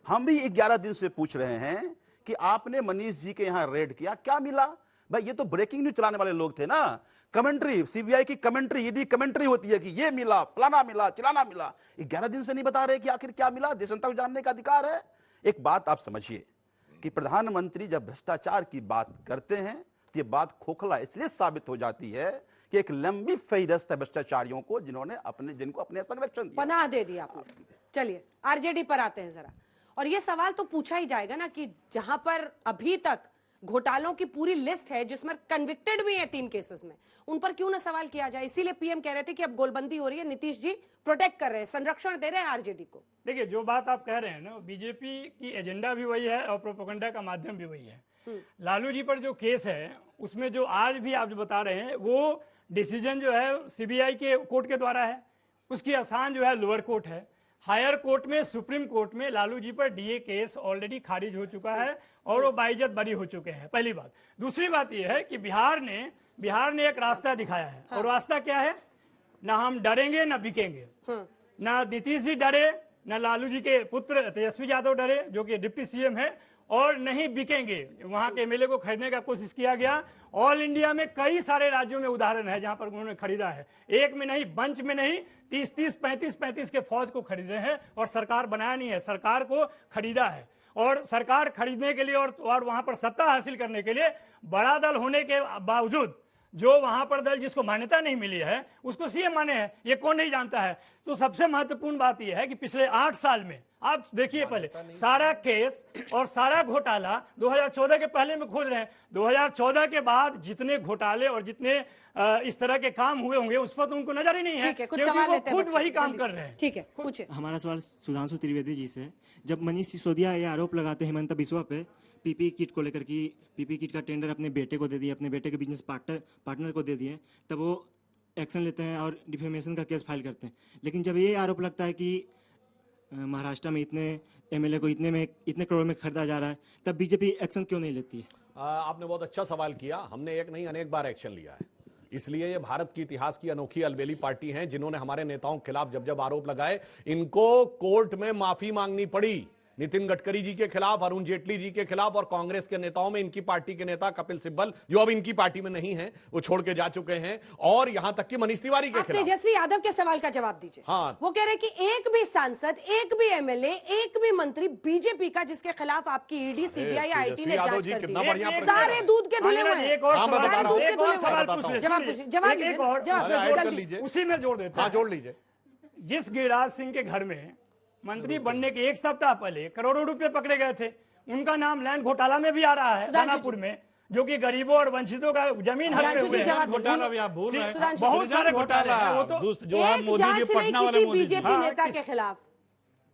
हम भी 11 दिन से पूछ रहे हैं कि आपने मनीष जी के यहां रेड किया, क्या मिला? भाई ये तो ब्रेकिंग न्यूज चलाने वाले लोग थे ना, कमेंट्री, सीबीआई की कमेंट्री, ईडी कमेंट्री होती है कि ये मिला, फलाना मिला, चिलाना मिला। 11 दिन से नहीं बता रहे कि आखिर क्या मिला। देश जनता को जानने का अधिकार है। एक बात आप समझिए कि प्रधानमंत्री जब भ्रष्टाचार की बात करते हैं तो ये बात खोखला इसलिए साबित हो जाती है कि एक लंबी फहरिस्त है भ्रष्टाचारियों को जिनको अपने संरक्षण दिया, पनाह दे दिया आपने। चलिए आरजेडी पर आते हैं जरा, और ये सवाल तो पूछा ही जाएगा ना कि जहां पर अभी तक घोटालों की पूरी लिस्ट है, जिसमें कन्विक्टेड भी है 3 केसेस में, उन पर क्यों ना सवाल किया जाए। इसीलिए पीएम कह रहे थे कि अब गोलबंदी हो रही है, नीतीश जी प्रोटेक्ट कर रहे हैं, संरक्षण दे रहे हैं आरजेडी को। देखिए, जो बात आप कह रहे हैं ना, बीजेपी की एजेंडा भी वही है और प्रोपेगेंडा का माध्यम भी वही है। लालू जी पर जो केस है, उसमें जो आज भी आप जो बता रहे हैं, वो डिसीजन जो है सीबीआई के कोर्ट के द्वारा है, उसकी आसान जो है लोअर कोर्ट है। हायर कोर्ट में, सुप्रीम कोर्ट में लालू जी पर डीए केस ऑलरेडी खारिज हो चुका है और वो बाइज्जत बरी हो चुके हैं, पहली बात। दूसरी बात यह है कि बिहार ने एक रास्ता दिखाया है, और रास्ता क्या है? ना हम डरेंगे ना बिकेंगे। ना नीतीश जी डरे, ना लालू जी के पुत्र तेजस्वी यादव डरे जो कि डिप्टी सीएम है, और नहीं बिकेंगे। वहां के एमएलए को खरीदने का कोशिश किया गया। ऑल इंडिया में कई सारे राज्यों में उदाहरण है जहां पर उन्होंने खरीदा है, एक में नहीं, बंच में नहीं, 30-30, 35-35 के फौज को खरीदे हैं, और सरकार बनाया नहीं है, सरकार को खरीदा है। और सरकार खरीदने के लिए और वहां पर सत्ता हासिल करने के लिए बड़ा दल होने के बावजूद जो वहां पर दल जिसको मान्यता नहीं मिली है उसको सीएम माने हैं, ये कौन नहीं जानता है। तो सबसे महत्वपूर्ण बात यह है कि पिछले 8 साल में आप देखिए, पहले सारा केस और सारा घोटाला 2014 के पहले में खोज रहे हैं, 2014 के बाद जितने घोटाले और जितने इस तरह के काम हुए होंगे उस पर तो उनको नजर ही नहीं है, कुछ सवाल लेते हैं, खुद वही काम कर रहे हैं। ठीक है, पूछे। हमारा सवाल सुधांशु त्रिवेदी जी से। जब मनीष सिसोदिया ये आरोप लगाते हैं हेमंत बिस्वा पे पीपी किट को लेकर कि पीपी किट का टेंडर अपने बेटे को दे दिए, अपने बेटे के बिजनेस पार्टनर को दे दिए, तब वो एक्शन लेते हैं और डिफेमेशन का केस फाइल करते हैं। लेकिन जब ये आरोप लगता है कि महाराष्ट्र में इतने एमएलए को इतने करोड़ में खरीदा जा रहा है, तब बीजेपी एक्शन क्यों नहीं लेती है? आपने बहुत अच्छा सवाल किया। हमने एक नहीं अनेक बार एक्शन लिया है, इसलिए ये भारत की इतिहास की अनोखी अलबेली पार्टी है जिन्होंने हमारे नेताओं के खिलाफ जब जब आरोप लगाए इनको कोर्ट में माफी मांगनी पड़ी। नितिन गडकरी जी के खिलाफ, अरुण जेटली जी के खिलाफ और कांग्रेस के नेताओं में इनकी पार्टी के नेता कपिल सिब्बल जो अब इनकी पार्टी में नहीं है, वो छोड़ के जा चुके हैं, और यहां तक कि मनीष तिवारी के खिलाफ। तेजस्वी यादव के सवाल का जवाब दीजिए। हाँ, वो कह रहे कि एक भी सांसद, एक भी एमएलए, एक भी मंत्री बीजेपी का जिसके खिलाफ आपकी ईडी, सीबीआई, आईटी ने जांच कर दी, सारे दूध के धुले हुए हैं। जवाब लीजिए, उसी में जोड़ देते हैं। जोड़ लीजिए। जिस गिरिराज सिंह के घर में मंत्री बनने के 1 सप्ताह पहले करोड़ों रुपए पकड़े गए थे, उनका नाम लैंड घोटाला में भी आ रहा है दानापुर में, जो कि गरीबों और वंचितों का जमीन हड़पे हुए हैं। घोटाला भी आप भूल रहे हैं, बहुत सारे घोटाले हैं। वो तो जो है मोदी जी पटना वाले मोदी जी। बीजेपी नेता के खिलाफ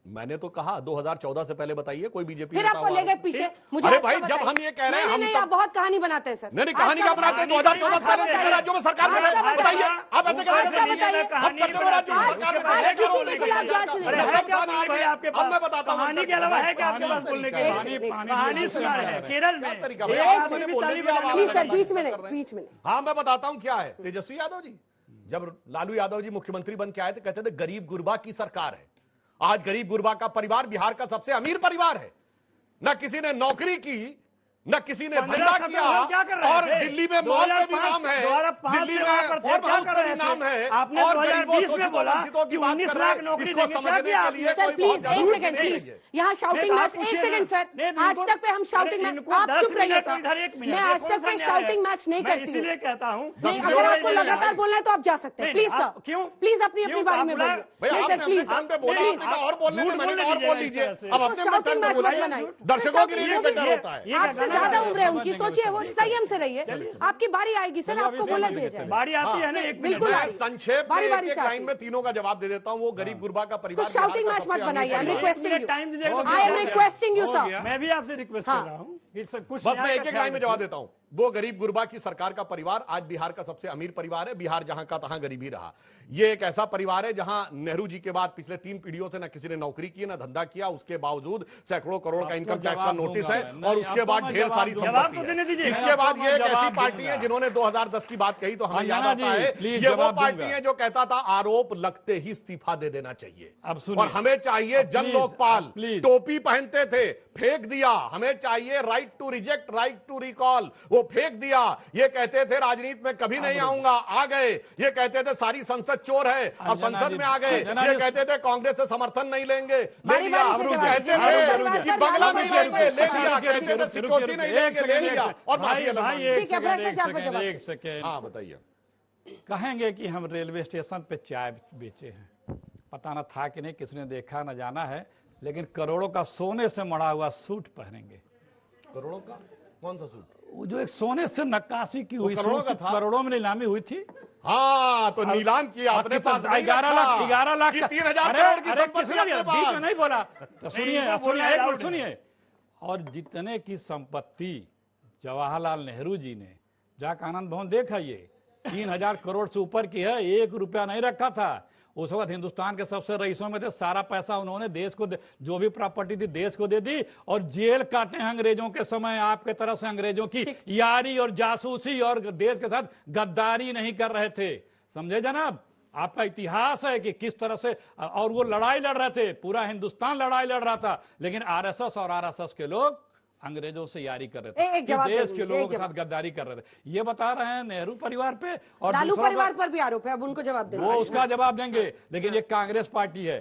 मैंने तो कहा 2014 से पहले बताइए कोई बीजेपी फिर आपको ले गए पीछे। मुझे अरे भाई जब हम ये कह रहे हैं, नहीं, आप बहुत कहानी बनाते हैं सर। नहीं कहानी क्या बनाते हैं? 2014 से पहले राज्यों में सरकार में बताइए, आप ऐसे अब मैं बताता हूँ। कहानी के अलावा है क्या आपके पास बोलने के? कहानी सुना है केरल में, बीच में। हाँ मैं बताता हूँ क्या है। तेजस्वी यादव जी जब लालू यादव जी मुख्यमंत्री बन के आए थे, कहते थे गरीब गुरबा की सरकार है। आज गरीब गुरबा का परिवार बिहार का सबसे अमीर परिवार है। न किसी ने नौकरी की, न किसी ने धंधा किया, और दिल्ली में मॉल में भी नाम है, दिल्ली में फार्म हाउस में भी नाम है, और गरीबों शोषितों वंचितों की बात कर रहे हैं। इसको समझने के लिए सर प्लीज एक सेकंड, प्लीज यहाँ शाउटिंग मैच, एक सेकंड सर, आज तक पे हम शाउटिंग मैच, आप चुप रहिए सर, मैं आज तक पे शाउटिंग मैच नहीं करती हूँ, इसलिए कहता हूँ। नहीं, अगर आपको लगातार बोलना है तो आप जा सकते हैं, प्लीज सर, क्यों प्लीज अपनी बारे में बोलिए सर, प्लीज और बोलने और बोल लीजिए। अब शाउटिंग मैच मत बनाइए, दर्शकों के लिए बेटर होता है। आपसे ज्यादा उम्र है उनकी, सोचिए, वो संयम से रहिए, आपकी बारी आएगी सर, आपको बोला जाए। बारी आती है ना, एक बिल्कुल संक्षेप में एक लाइन में तीनों का जवाब दे देता हूँ। वो गरीब गुरबा का परिवार, शाउटिंग मैच मत बनाइए, I am requesting you sir. मैं भी आपसे रिक्वेस्ट कर रहा हूँ, बस मैं एक लाइन में जवाब देता हूँ। वो गरीब गुरबा की सरकार का परिवार आज बिहार का सबसे अमीर परिवार है। बिहार जहां का तहां गरीबी रहा। ये एक ऐसा परिवार है जहां नेहरू जी के बाद पिछले 3 पीढ़ियों से न किसी ने नौकरी की, न धंधा किया, उसके बावजूद सैकड़ों करोड़ का इनकम टैक्स का नोटिस है, और उसके बाद ढेर सारी संपत्ति है। इसके बाद ये एक ऐसी पार्टी है जिन्होंने 2010 की बात कही तो हमें याद आता है, ये वो पार्टी है जो कहता था आरोप लगते ही इस्तीफा दे देना चाहिए, और हमें चाहिए जन लोकपाल। टोपी पहनते थे, फेंक दिया। हमें चाहिए right to reject, right to recall, वो फेंक दिया। ये कहते थे राजनीति में कभी नहीं आऊंगा, आ गए। ये कहते थे सारी संसद चोर है, अब संसद में आ गए। ये कहते थे कांग्रेस से समर्थन नहीं लेंगे, ले लिया। कहते थे कि बंगला नहीं लेंगे, ले लिया। कहते थे सिक्योरिटी नहीं लेंगे, ले लिया। और एक सेकेंड, हाँ बताइए। कहेंगे कि हम रेलवे स्टेशन पे चाय बेचे हैं, पता ना था कि नहीं, किसने देखा न जाना है, लेकिन करोड़ों का सोने से मढ़ा हुआ सूट पहनेंगे। करोड़ों का कौन सा सूट? वो जो एक सोने से नक्काशी की हुई करोड़ों का था, करोड़ों में नीलामी हुई थी। हाँ तो नीलाम किया अपने पास 11 लाख 3,000 करोड़ की संपत्ति अपने पास। नहीं बोला तो सुनिए। और जितने की संपत्ति जवाहरलाल नेहरू जी ने, जाकर आनंद भवन देखा, ये 3,000 करोड़ से ऊपर की है, 1 रुपया नहीं रखा था। उस वक्त हिंदुस्तान के सबसे रईसों में थे, सारा पैसा उन्होंने देश को, जो भी प्रॉपर्टी थी देश को दे दी, और जेल काटे हैं अंग्रेजों के समय। आपके तरफ से अंग्रेजों की यारी और जासूसी और देश के साथ गद्दारी नहीं कर रहे थे, समझे जनाब? आपका इतिहास है कि किस तरह से, और वो लड़ाई लड़ रहे थे, पूरा हिंदुस्तान लड़ाई लड़ रहा था, लेकिन आरएसएस और आरएसएस के लोग अंग्रेजों से यारी कर रहे थे, देश के लोगों के साथ गद्दारी कर रहे थे। ये बता रहे हैं नेहरू परिवार पे, और लालू परिवार पर भी आरोप है, अब उनको जवाब देना, वो उसका जवाब देंगे। लेकिन ये कांग्रेस पार्टी है,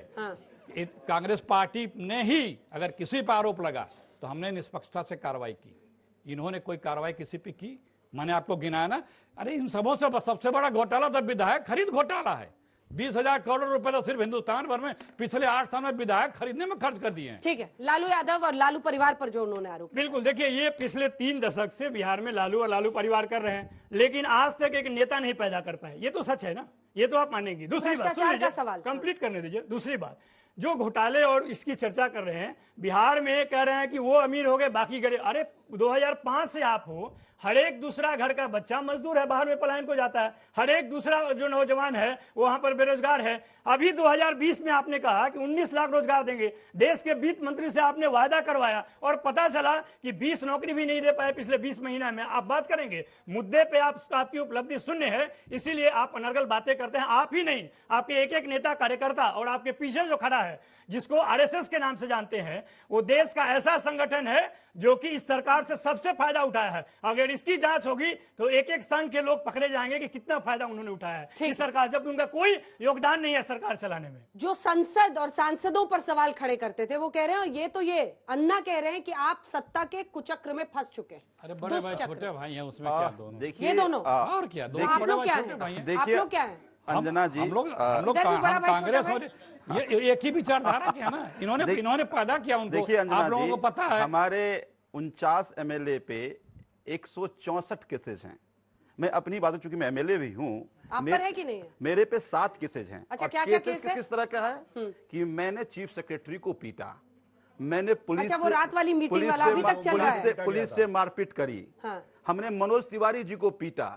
कांग्रेस पार्टी ने ही अगर किसी पर आरोप लगा तो हमने निष्पक्षता से कार्रवाई की। इन्होंने कोई कार्रवाई किसी पे की मैंने आपको गिनाया ना। अरे इन सबों से सबसे बड़ा घोटाला तो विधायक खरीद घोटाला है। 20,000 करोड़ रुपए तो सिर्फ हिंदुस्तान भर में पिछले 8 साल में विधायक खरीदने में खर्च कर दिए हैं। ठीक है, लालू यादव और लालू परिवार पर जो उन्होंने आरोप। बिल्कुल, देखिए ये पिछले 3 दशक से बिहार में लालू और लालू परिवार कर रहे हैं, लेकिन आज तक एक नेता नहीं पैदा कर पाए। ये तो सच है ना, ये तो आप मानेंगी। दूसरी बात, भ्रष्टाचार का सवाल कंप्लीट करने दीजिए। दूसरी बात, जो घोटाले और इसकी चर्चा कर रहे हैं, बिहार में कह रहे हैं कि वो अमीर हो गए बाकी गरीब। अरे 2005 से आप हो, हर एक दूसरा घर का बच्चा मजदूर है, बाहर में पलायन को जाता है, हर एक दूसरा जो नौजवान है वो वहां पर बेरोजगार है। अभी 2020 में आपने कहा कि 19 लाख रोजगार देंगे, देश के वित्त मंत्री से आपने वायदा करवाया और पता चला कि 20 नौकरी भी नहीं दे पाए पिछले 20 महीना में। आप बात करेंगे मुद्दे पे, आपकी उपलब्धि शून्य है, इसीलिए आप अनर्गल बातें करते हैं। आप ही नहीं, आपके एक एक नेता कार्यकर्ता और आपके पीछे जो खड़ा है, जिसको आरएसएस के नाम से जानते हैं, वो देश का ऐसा संगठन है जो कि इस सरकार से सबसे फायदा उठाया है। अगर इसकी जांच होगी तो एक एक संघ के लोग पकड़े जाएंगे कि कितना फायदा उन्होंने उठाया है इस सरकार, जबकि उनका कोई योगदान नहीं है सरकार चलाने में। जो संसद और सांसदों पर सवाल खड़े करते थे वो कह रहे हैं, ये अन्ना कह रहे हैं कि आप सत्ता के कुचक्र में फंस चुके हैं। अरे बड़े भाई छोटे भाई हैं, उसमें क्या दोनों? ये दोनों और क्या, आप लोग क्या है? आप लोग क्या है? अंजना जी, हम लोग कांग्रेस और ये एक ही विचारधारा के है ना। इन्होंने पैदा किया उनको। देखिए अंजना आप लोगों जी, को पता है हमारे 49 एमएलए पे 164 केसेज हैं। मैं अपनी बात, चूंकि मैं एमएलए भी हूँ, आप पर है कि नहीं है? मेरे पे 7 केसेज हैं। अच्छा, और क्या केसेज किस तरह का है कि मैंने चीफ सेक्रेटरी को पीटा, मैंने पुलिस अच्छा, वो रात वाली मीटिंग वाला अभी तक चल रहा है। पुलिस से मारपीट करी। हाँ। हमने मनोज तिवारी जी को पीटा,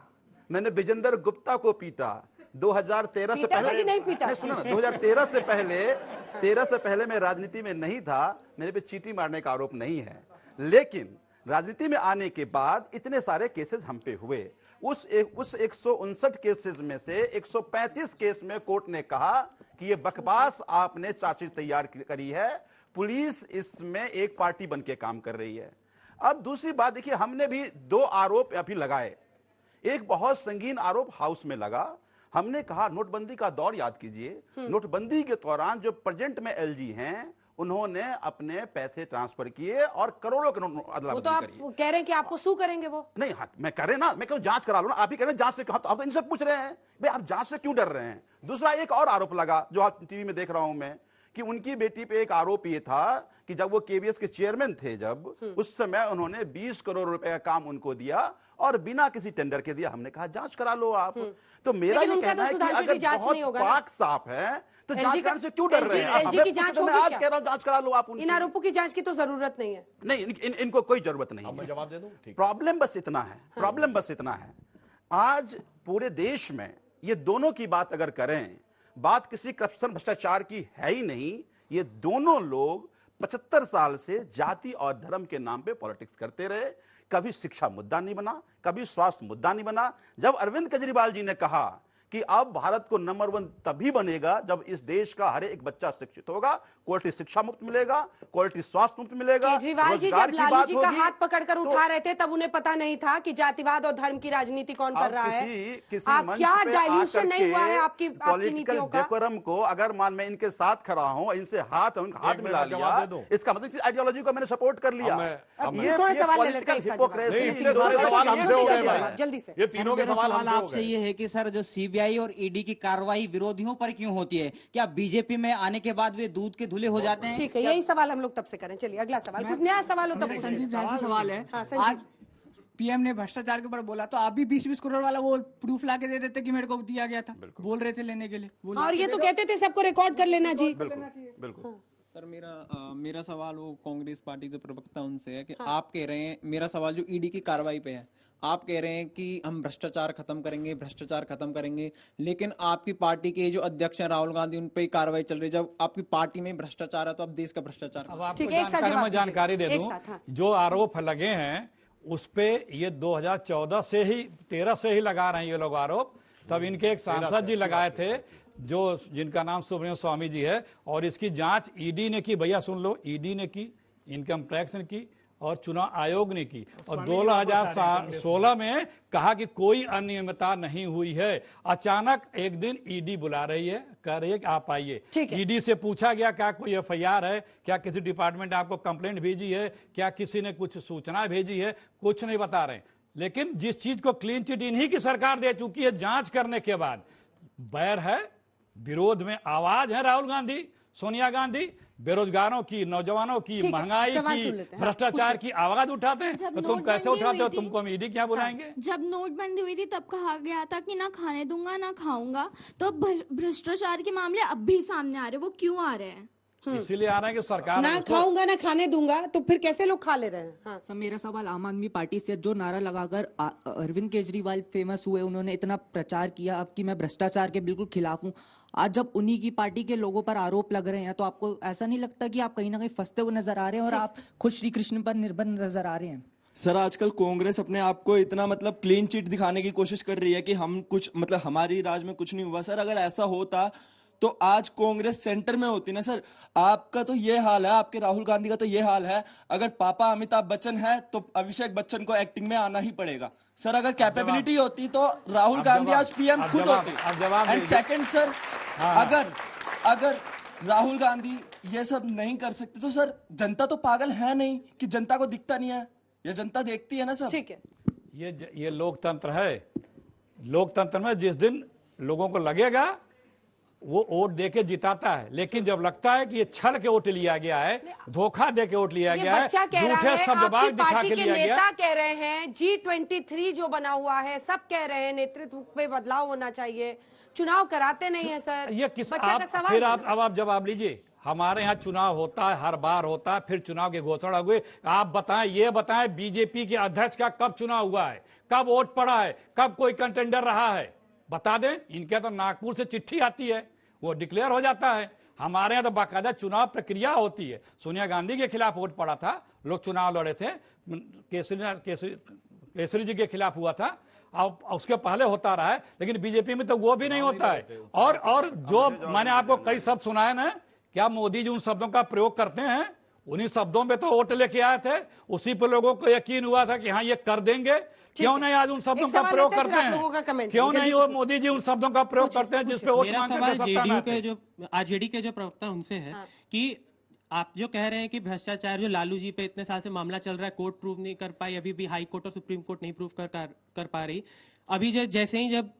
मैंने विजेंद्र गुप्ता को पीटा। 2013 से पहले नहीं पीटा, सुनो ना, 2013 से पहले मैं राजनीति में नहीं था, मेरे पे चीटी मारने का आरोप नहीं है। लेकिन राजनीति में आने के बाद इतने सारे केसेस हम पे हुए। उस 159 केसेस में से 135 केस में कोर्ट ने कहा कि ये बकवास आपने चार्जशीट तैयार करी है, पुलिस इसमें एक पार्टी बन के काम कर रही है। अब दूसरी बात देखिए, हमने भी 2 आरोप अभी लगाए। एक बहुत संगीन आरोप हाउस में लगा। हमने कहा नोटबंदी का दौर याद कीजिए, नोटबंदी के दौरान जो प्रेजेंट में एलजी हैं, उन्होंने अपने पैसे ट्रांसफर किए और करोड़ों के अदला वो तो आप कह रहे हैं कि आपको सू करेंगे वो? नहीं, हाँ, मैं कह रहे ना, मैं क्यों जांच करा लो ना, आप ही कह रहे हैं जांच से, आप तो इनसे पूछ रहे हैं भाई आप जांच से क्यों डर रहे हैं। दूसरा एक और आरोप लगा जो आप टीवी में देख रहा हूं मैं, कि उनकी बेटी पे एक आरोप ये था कि जब वो केबीएस के चेयरमैन थे, जब उस समय उन्होंने 20 करोड़ रुपए का काम उनको दिया और बिना किसी टेंडर के दिया। हमने कहा जांच करा लो आप। तो मेरा ये कहना है कि अगर बहुत पाक साफ है तो जांच कराने से क्यों डर रहे हैं? एलजी की जांच होगी क्या? आज कह रहा हूं जांच करा लो आप। इन आरोपों की जांच की तो जरूरत नहीं है। नहीं, इनको कोई जरूरत नहीं है। जवाब दे दूं? प्रॉब्लम बस इतना है, प्रॉब्लम बस इतना है, आज पूरे देश में ये दोनों की बात अगर करें, बात किसी करप्शन भ्रष्टाचार की है ही नहीं। ये दोनों लोग 75 साल से जाति और धर्म के नाम पे पॉलिटिक्स करते रहे। कभी शिक्षा मुद्दा नहीं बना, कभी स्वास्थ्य मुद्दा नहीं बना। जब अरविंद केजरीवाल जी ने कहा कि अब भारत को नंबर 1 तभी बनेगा जब इस देश का हर एक बच्चा शिक्षित होगा, क्वालिटी शिक्षा मुक्त मिलेगा, क्वालिटी स्वास्थ्य मुक्त मिलेगा। केजरीवाल जी जब लालू जी का हाथ पकड़कर उठा रहे थे तब उन्हें पता नहीं था कि जातिवाद और धर्म की राजनीति कौन कर रहा है। आप क्या डाइल्यूशन नहीं हुआ है आपकी नीतियों का? डेकोरम को अगर मान मैं इनके साथ खड़ा हूं, इनसे हाथ मिला लिया, इसका मतलब आइडियोलॉजी को मैंने सपोर्ट कर लिया। थोड़े सवाल ले लेते हैं, जल्दी से। ये तीनों के सवाल आपसे ये है कि सर जो सीबीआई और ईडी की कार्रवाई विरोधियों पर क्यों होती है? क्या बीजेपी में आने के बाद वे दूध के धुले हो जाते हैं? ठीक है, यही सवाल हम लोग तब से करें। चलिए अगला सवाल, कुछ नया सवाल हो तब संजीव जैसा सवाल है। आज पीएम ने भ्रष्टाचार के ऊपर बोला तो आप भी 20-20 करोड़ वाला वो प्रूफ ला के दे देते कि मेरे को दिया गया था, बोल रहे थे लेने के लिए। और ये तो कहते थे सबको रिकॉर्ड कर लेना जी। बिल्कुल। सर मेरा सवाल वो कांग्रेस पार्टी जो प्रवक्ता उनसे है कि आप कह रहे हैं, मेरा सवाल जो ईडी की कार्रवाई पे है, आप कह रहे हैं कि हम भ्रष्टाचार खत्म करेंगे, लेकिन आपकी पार्टी के जो अध्यक्ष हैं राहुल गांधी, उन पे ही कार्रवाई चल रही है। जब आपकी पार्टी में भ्रष्टाचार है तो अब देश का भ्रष्टाचार। अब आपको जानकारी दे दूं, जो आरोप लगे हैं उस पे ये 2014 से ही 13 से ही लगा रहे हैं ये लोग आरोप। तब इनके एक सांसद जी लगाए थे जो जिनका नाम सुब्रमण्यम स्वामी जी है, और इसकी जांच ईडी ने की। भैया सुन लो, ईडी ने की, इनकम टैक्स ने की और चुनाव आयोग ने की, और 2016 में कहा कि कोई अनियमितता नहीं हुई है। अचानक एक दिन ईडी बुला रही है, कह रही है कि आप आइए। ईडी से पूछा गया क्या कोई एफआईआर है, क्या किसी डिपार्टमेंट ने आपको कंप्लेंट भेजी है, क्या किसी ने कुछ सूचना भेजी है, कुछ नहीं बता रहे। लेकिन जिस चीज को क्लीन चिट इन्हीं की सरकार दे चुकी है, जांच करने के बाद बैर है, विरोध में आवाज है राहुल गांधी, सोनिया गांधी, बेरोजगारों की, नौजवानों की, महंगाई की, भ्रष्टाचार की आवाज उठाते हैं, तो तुम कैसे उठाते हो? तुमको हम ईडी क्या बुलाएंगे? जब नोटबंदी हुई थी तब कहा गया था कि ना खाने दूंगा ना खाऊंगा, तो भ्रष्टाचार के मामले अब भी सामने आ रहे हैं, वो क्यों आ रहे हैं? इसीलिए आ रहा है कि सरकार ना खाऊंगा ना खाने दूंगा, तो फिर कैसे लोग खा ले रहे हैं? हाँ। सर मेरा सवाल आम आदमी पार्टी से, जो नारा लगाकर अरविंद केजरीवाल फेमस हुए, उन्होंने इतना प्रचार किया अब कि मैं भ्रष्टाचार के बिल्कुल खिलाफ हूँ, आज जब उन्हीं की पार्टी के लोगों पर आरोप लग रहे हैं, तो आपको ऐसा नहीं लगता कि आप कहीं ना कहीं फंसते हुए नजर आ रहे हैं और आप खुद श्री कृष्ण पर निर्भर नजर आ रहे हैं? सर आजकल कांग्रेस अपने आप को इतना मतलब क्लीन चिट दिखाने की कोशिश कर रही है कि हम कुछ मतलब हमारी राज में कुछ नहीं हुआ। सर अगर ऐसा होता तो आज कांग्रेस सेंटर में होती ना। सर आपका तो ये हाल है, आपके राहुल गांधी का तो ये हाल है, अगर पापा अमिताभ बच्चन है तो अभिषेक बच्चन को एक्टिंग में आना ही पड़ेगा। सर अगर कैपेबिलिटी होती तो राहुल गांधी आज पीएम खुद होते। एंड सेकंड सर, अगर राहुल गांधी ये सब नहीं कर सकते तो सर जनता तो पागल है नहीं कि जनता को दिखता नहीं है, ये जनता देखती है ना सर। ठीक है, ये लोकतंत्र है। लोकतंत्र में जिस दिन लोगों को लगेगा वो वोट देके जिताता है, लेकिन जब लगता है कि ये छल के वोट लिया गया है, धोखा दे के वोट लिया गया है, झूठे शब्दबाज दिखा के लिया गया। नेता कह रहे हैं G23 जो बना हुआ है, सब कह रहे हैं नेतृत्व पे बदलाव होना चाहिए, चुनाव कराते नहीं है सर। ये किस बच्चा का सवाल फिर आप जवाब लीजिए। हमारे यहाँ चुनाव होता है, हर बार होता है, फिर चुनाव की घोषणा हुई। आप बताएं, ये बताएं बीजेपी के अध्यक्ष का कब चुनाव हुआ है, कब वोट पड़ा है, कब कोई कंटेंडर रहा है, बता दें। इनके तो नागपुर से चिट्ठी आती है, वो डिक्लेयर हो जाता है। हमारे यहाँ तो बाकायदा चुनाव प्रक्रिया होती है। सोनिया गांधी के खिलाफ वोट पड़ा था, लोग चुनाव लड़े थे, केसरी जी के खिलाफ हुआ था, अब उसके पहले होता रहा है, लेकिन बीजेपी में तो वो भी नहीं होता है। और जो मैंने आपको कई शब्द सुनाए ना, क्या मोदी जी उन शब्दों का प्रयोग करते हैं? उन्हीं शब्दों में तो वोट लेके आए थे, उसी पर लोगों को यकीन हुआ था कि हाँ ये कर देंगे। क्यों नहीं आज उन शब्दों का प्रयोग करते हैं? क्यों नहीं वो मोदी जी उन शब्दों का प्रयोग करते हैं जिसपे वोट मांगते? आरजेडी के जो प्रवक्ता उनसे है कि आप जो कह रहे हैं कि भ्रष्टाचार जो लालू जी पे इतने साल से मामला चल रहा है, कोर्ट प्रूव नहीं कर पाई, अभी भी हाई कोर्ट और सुप्रीम कोर्ट नहीं प्रूव कर पा रही। अभी जैसे ही जब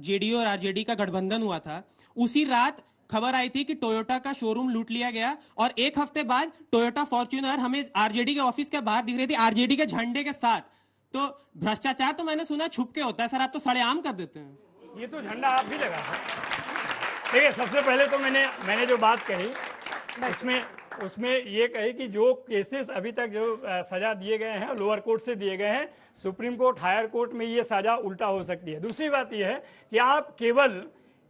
जेडीयू और आरजेडी का गठबंधन हुआ था, उसी रात खबर आई थी कि टोयोटा का शोरूम लूट लिया गया, और एक हफ्ते बाद टोयोटा फॉर्च्यूनर हमें आरजेडी के ऑफिस के बाहर दिख रही थी, आरजेडी के झंडे के साथ। तो भ्रष्टाचार तो मैंने सुना छुप के होता है सर, आप तो सरेआम कर देते हैं। ये तो झंडा आप भी लगा। देखिए, सबसे पहले तो मैंने जो बात कही उसमें ये कही कि जो केसेस अभी तक जो सजा दिए गए हैं लोअर कोर्ट से दिए गए हैं, सुप्रीम कोर्ट हायर कोर्ट में ये सजा उल्टा हो सकती है। दूसरी बात यह है कि आप केवल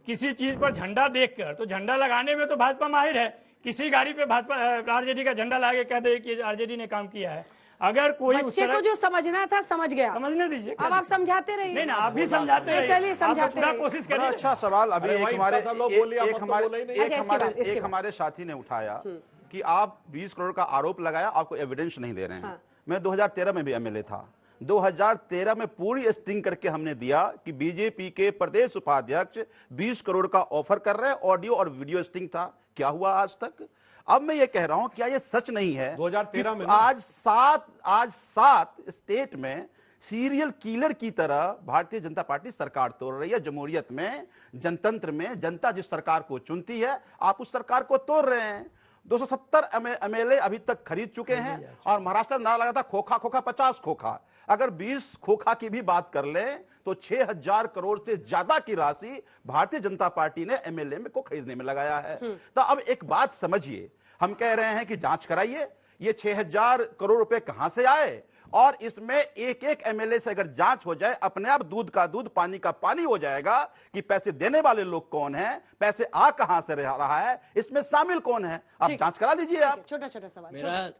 किसी चीज पर झंडा देखकर, तो झंडा लगाने में तो भाजपा माहिर है, किसी गाड़ी पे भाजपा आरजेडी का झंडा लगा के कह दे कि आरजेडी ने काम किया है। अगर कोई बच्चे को जो समझना था समझ गया, समझने दीजिए। अब आप समझाते रहिए। नहीं ना, आप भी समझाते रहिए, इसलिए समझाते रहिए। कोशिश करिए। अच्छा सवाल अभी एक हमारे साथी ने उठाया कि आप 20 करोड़ का आरोप लगाया, आपको एविडेंस नहीं दे रहे हैं। मैं 2013 में भी एमएलए था। 2013 में पूरी स्टिंग करके हमने दिया कि बीजेपी के प्रदेश उपाध्यक्ष 20 करोड़ का ऑफर कर रहे हैं, ऑडियो और वीडियो स्टिंग था। क्या हुआ आज तक? अब मैं ये कह रहा हूं, क्या ये सच नहीं है 2013 में आज सात स्टेट में सीरियल किलर की तरह भारतीय जनता पार्टी सरकार तोड़ रही है। जमहूरियत में, जनतंत्र में जनता जिस सरकार को चुनती है, आप उस सरकार को तोड़ रहे हैं। 270 एमएलए अभी तक खरीद चुके हैं, और महाराष्ट्र नारा लगा था खोखा खोखा 50 खोखा। अगर 20 खोखा की भी बात कर लें तो 6000 करोड़ से ज्यादा की राशि भारतीय जनता पार्टी ने एमएलए में को खरीदने में लगाया है। तो अब एक बात समझिए, हम कह रहे हैं कि जांच कराइए, ये 6000 करोड़ रुपए कहां से आए, और इसमें एक एक एमएलए से अगर जांच हो जाए, अपने आप दूध का दूध पानी का पानी हो जाएगा कि पैसे देने वाले लोग कौन हैं, पैसे आ कहां से रहा है, इसमें शामिल कौन है। आप जांच करा लीजिए। आप छोटा छोटा सवाल। मेरा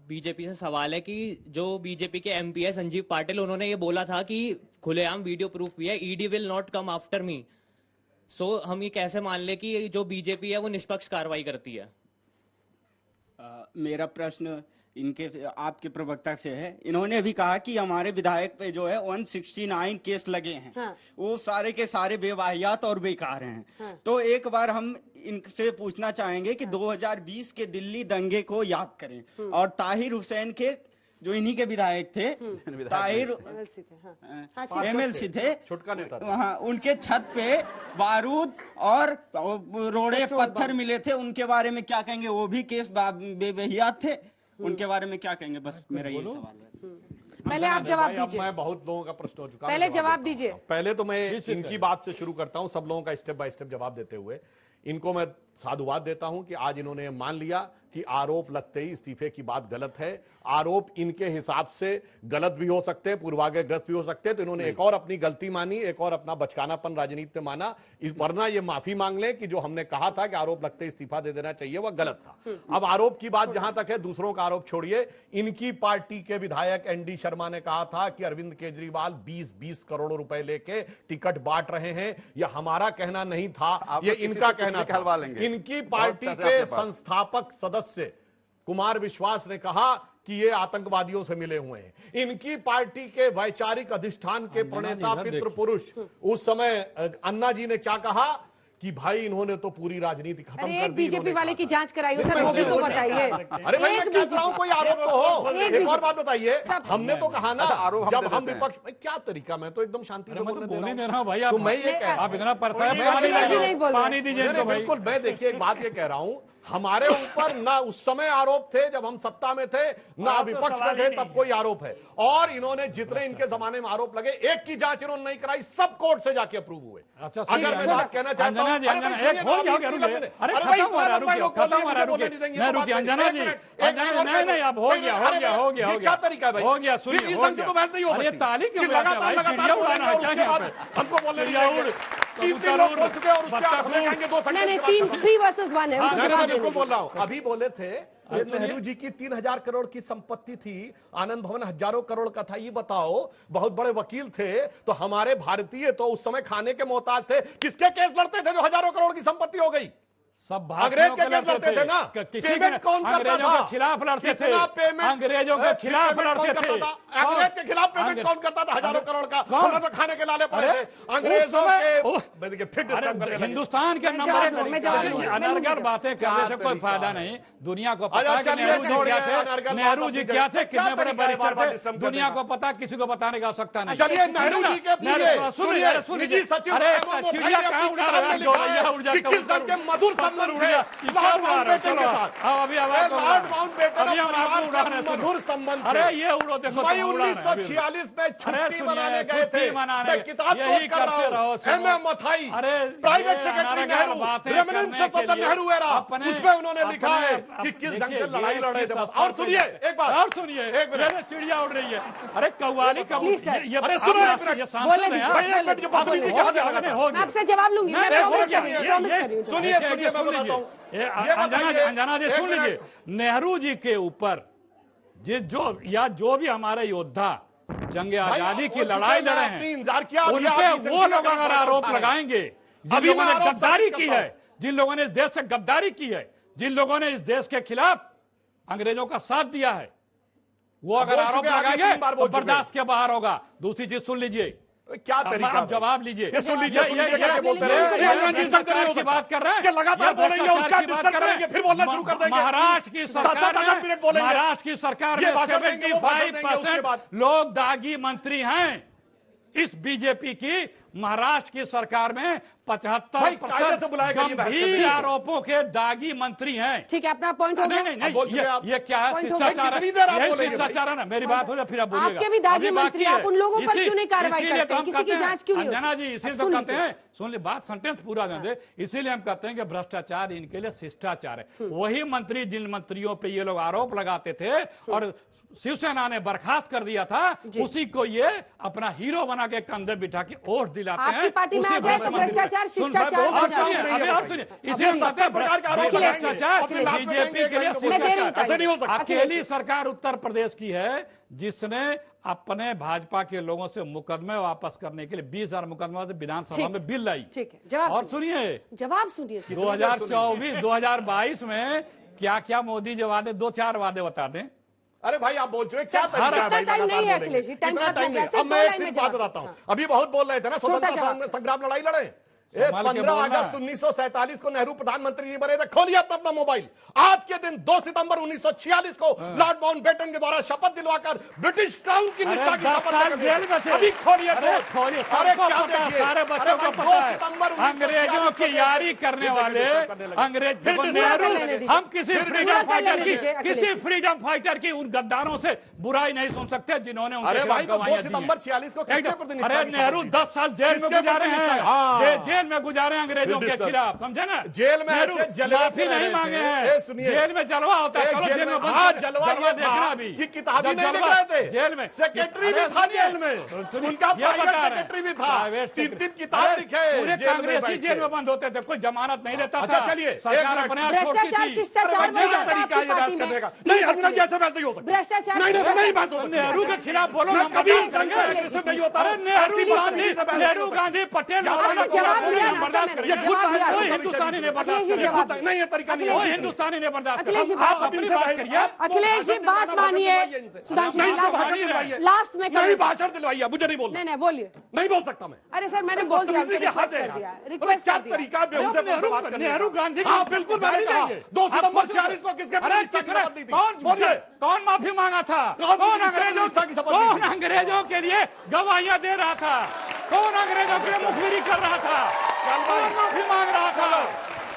बीजेपी से सवाल है कि जो बीजेपी के एमपी है संजीव पाटिल, उन्होंने ये बोला था कि खुलेआम वीडियो प्रूफ भी है, ED will not come after me. So हम ये कैसे मान ले कि जो बीजेपी है वो निष्पक्ष कार्रवाई करती है? मेरा प्रश्न इनके आपके प्रवक्ता से है। इन्होंने अभी कहा कि हमारे विधायक पे जो है 169 केस लगे हैं। हाँ। वो सारे के सारे बेवाहियात और बेकार हैं। हाँ। तो एक बार हम इनसे पूछना चाहेंगे कि 2020 के दिल्ली दंगे को याद करें और ताहिर हुसैन के जो इन्हीं के विधायक थे, ताहिर MLC थे, छुटका नेता वहाँ उनके छत पे बारूद और रोड़े पत्थर मिले थे, उनके बारे में क्या कहेंगे? वो भी केस बेबहियात थे, उनके बारे में क्या कहेंगे? बस मेरा ये सवाल है। पहले आप जवाब दीजिए। मैं बहुत लोगों का प्रश्न हो चुका, पहले जवाब दीजिए। पहले तो मैं इनकी बात से शुरू करता हूं, सब लोगों का स्टेप बाय स्टेप जवाब देते हुए इनको मैं साधुवाद देता हूं कि आज इन्होंने मान लिया कि आरोप लगते ही इस्तीफे की बात गलत है। आरोप इनके हिसाब से गलत भी हो सकते हैं, पूर्वाग्रहग्रस्त भी हो सकते हैं, तो इन्होंने एक और अपनी गलती मानी, एक और अपना बचकानापन राजनीति में माना। वरना ये माफी मांग लें कि जो हमने कहा था कि आरोप लगते ही इस्तीफा दे देना चाहिए वह गलत था। अब आरोप की बात जहां तक है, दूसरों का आरोप छोड़िए, इनकी पार्टी के विधायक ND शर्मा ने कहा था कि अरविंद केजरीवाल 20-20 करोड़ रुपए लेके टिकट बांट रहे हैं। यह हमारा कहना नहीं था, यह इनका कहना था। इनकी पार्टी के संस्थापक सदस्य कुमार विश्वास ने कहा कि ये आतंकवादियों से मिले हुए हैं। इनकी पार्टी के वैचारिक अधिष्ठान के प्रणेता पितृ पुरुष उस समय अन्ना जी ने क्या कहा कि भाई इन्होंने तो पूरी राजनीति खत्म कर दी। बीजेपी वाले की जांच कराइए सर, वो भी तो बताइए। अरे भाई मैं कहता हूं कोई आरोप तो हो। एक और बात बताइए, हमने तो कहा ना जब हम विपक्ष, क्या तरीका, मैं तो एकदम शांति से बोलने दे रहा हूं भाई। तो मैं ये कह रहा हूं, आप इतना पानी दीजिए तो भाई। बिल्कुल, मैं देखिए एक बात ये कह रहा हूं, हमारे ऊपर ना उस समय आरोप थे जब हम सत्ता में थे, ना विपक्ष में थे तब कोई आरोप है। और इन्होंने जितने इनके जमाने में आरोप लगे, एक की जांच इन्होंने नहीं कराई, सब कोर्ट से जाके अप्रूव हुए। अगर मैं बात कहना चाहता हूं, क्या तरीका है भाई? हो गया, सुनिए, इस ढंग से तो बात नहीं हो सकती। लगातार हमको बोल रहे हैं 3 लोग बोल चुके और उसके आगे कहेंगे 2 नहीं, 3 versus 1 है। बिल्कुल बोल रहा हूं। अभी बोले थे नेहरू जी की 3000 करोड़ की संपत्ति थी, आनंद भवन हजारों करोड़ का था। ये बताओ, बहुत बड़े वकील थे, तो हमारे भारतीय तो उस समय खाने के मोहताज थे। किसके केस लड़ते थे जो हजारों करोड़ की संपत्ति हो गई? सब अंग्रेज के केस लड़ते थे ना। पेमेंट कौन करता था? खिलाफ लड़ते थे, अंग्रेजों के खिलाफ लड़ते थे। अंग्रेज के खिलाफ पेमेंट कौन करता था? हजारों करोड़ का तो खाने के लाले पड़े थे अंग्रेजों के। हिंदुस्तान के नंबर अनर्गल बातें करने से कोई फायदा नहीं। दुनिया को पता है नेहरू जी क्या थे, कितने बड़े बैरिस्टर थे, दुनिया को पता, किसी को बताने की आवश्यकता नहीं। चलिए नेहरू जी के निजी सचिव चिड़िया कहाँ उड़ा रहा है? किस ढंग के मधुर मधुर संबंध। अरे ये उड़ो, देखो 1946 में छुट्टी मनाने गए थे, किताब करते रहो। Mathai private secretary Nehru, reminiscences of the Nehru era, उसमें उन्होंने लिखा है कि किस ढंग से लड़ाई लड़े थे। और सुनिए एक बात, और सुनिए, एक मिनट, चिड़िया उड़ रही है। अरे कव्वाली अरे सुनो एक मिनट, आपसे जवाब लूंगी, सुनिए सुनिए अंजना जी सुन लीजिए। नेहरू जी के ऊपर जो भी हमारे योद्धा जंग आजादी की लड़ाई लड़े हैं, उन पे वो लोग अगर आरोप लगाएंगे जिन लोगों ने गद्दारी की है, जिन लोगों ने इस देश से गद्दारी की है, जिन लोगों ने इस देश के खिलाफ अंग्रेजों का साथ दिया है, वो अगर आरोप लगाएंगे तो बर्दाश्त के बाहर होगा। दूसरी चीज सुन लीजिए, क्या तरीका, आप जवाब लीजिए। सुन लीजिए, की बात कर रहे हैं, लगातार बोलेंगे, उसका डिस्टर्ब करेंगे, फिर बोलना शुरू कर देंगे। महाराष्ट्र की सरकार में 75% लोग दागी मंत्री हैं। इस बीजेपी की महाराष्ट्र की सरकार में 75% गंभीर आरोपों के दागी मंत्री हैं। ठीक है, अपना पॉइंट हो गया। नहीं, ये क्या है? शिष्टाचार है, शिष्टाचार है ना। मेरी बात हो जाए फिर आप बोलिएगा। आपके भी दागी मंत्री, आप उन लोगों पर क्यों नहीं कार्रवाई करते हैं? किसी की जांच क्यों नहीं होती? अंजना जी इसीलिए तो कहते हैं, सुन ले बात, सेंटेंस पूरा कर दे। इसीलिए हम कहते हैं कि भ्रष्टाचार इनके लिए शिष्टाचार है। वही मंत्री जिन मंत्रियों पे ये लोग आरोप लगाते थे और शिवसेना ने बर्खास्त कर दिया था, उसी को ये अपना हीरो बना के कंधे बिठा के ओट दिलाते हैं। आपकी पार्टी में आ जाए तो भ्रष्टाचार शिष्टाचार हो जाए। और सुनिए, इसी भ्रष्टाचार बीजेपी के लिए अकेली सरकार उत्तर प्रदेश की है जिसने अपने भाजपा के लोगों से मुकदमे वापस करने के लिए 20,000 मुकदमे से विधानसभा में बिल लाई। ठीक है, जवाब और सुनिए, जवाब सुनिए। 2022 में क्या क्या मोदी जी वादे, 2-4 वादे बता दें। अरे भाई आप बोल चुके, क्या टाइम नहीं है अखिलेश जी, टाइम खत्म हो गया। अब मैं एक बात बताता हूँ, अभी बहुत बोल रहे थे ना स्वतंत्रता संग्राम लड़ाई लड़े, 15 अगस्त 1947 को नेहरू प्रधानमंत्री नहीं बने थे। खोलिए अपना मोबाइल, आज के दिन 2 सितंबर 1946 को लॉर्ड माउंटबेटन के द्वारा शपथ दिलवाकर ब्रिटिश क्राउन की निष्ठा की शपथ जेल में थे। अभी खोलिए, खोलिए, अरे क्या देखिए, सारे बच्चों को पता है अंग्रेजों की यारी करने वाले अंग्रेज नेहरू, हम किसी फ्रीडम फाइटर की उन गद्दारों से बुराई नहीं सुन सकते जिन्होंने अरे भाई 2 सितंबर 46 को अरे नेहरू 10 साल जेल में गुजारे हैं, जेल में गुजारे अंग्रेजों के खिलाफ, समझे ना? जेल में माफी नहीं मांगे हैं, जेल में जलवा होता है, चलो जेल में जलवा देखना अभी कि किताबी नहीं लिख रहे थे, जेल में सेक्रेटरी भी था जेल में, उनका प्राइवेट सेक्रेटरी भी था, 3 किताब लिखे, पूरे कांग्रेसी जेल में बंद होते थे, कोई जमानत नहीं रहता था। चलिए सरकार अपने आप छोड़ती भ्रष्टाचार थी। शिष्टाचार में जाता है आपकी पार्टी में। नहीं हम जैसे बात नहीं हो सकती, भ्रष्टाचार नहीं बात हो सकती। नेहरू के खिलाफ बोलो, हम कभी बात करेंगे। नहीं होता। अरे नेहरू गांधी पटेल जवाब दिया ना सर मैंने, ये खुद जवाब दिया। कोई हिंदुस्तानी ने बर्दाश्त अखिलेश जी किया। जवाब नहीं ये तरीका नहीं कोई हिंदुस्तानी ने बर्दाश्त किया। अखिलेश जी आप अपनी बात करिए। अखिलेश जी बात मानिए, सुधांशु लास्ट में नहीं भाषण दिलवाइए, मुझे नहीं बोलना। नहीं बोलिए, नहीं बोल सकता मैं। अरे सर मैंने बोल दिया, रिक्वेस्ट कर दिया, रिक्वेस्ट कर दिया। तरीका बेहुदे से बात करने का। नेहरू गांधी हाँ बिल्कुल मैंने कहा 2 सितंबर 46 को किसके कौन माफी मांगा था? कौन अंग्रेजों के लिए गवाहियां दे रहा था? कौन अंग्रेजों के लिए मुखबिरी कर रहा था? कौन माफी मांग रहा था?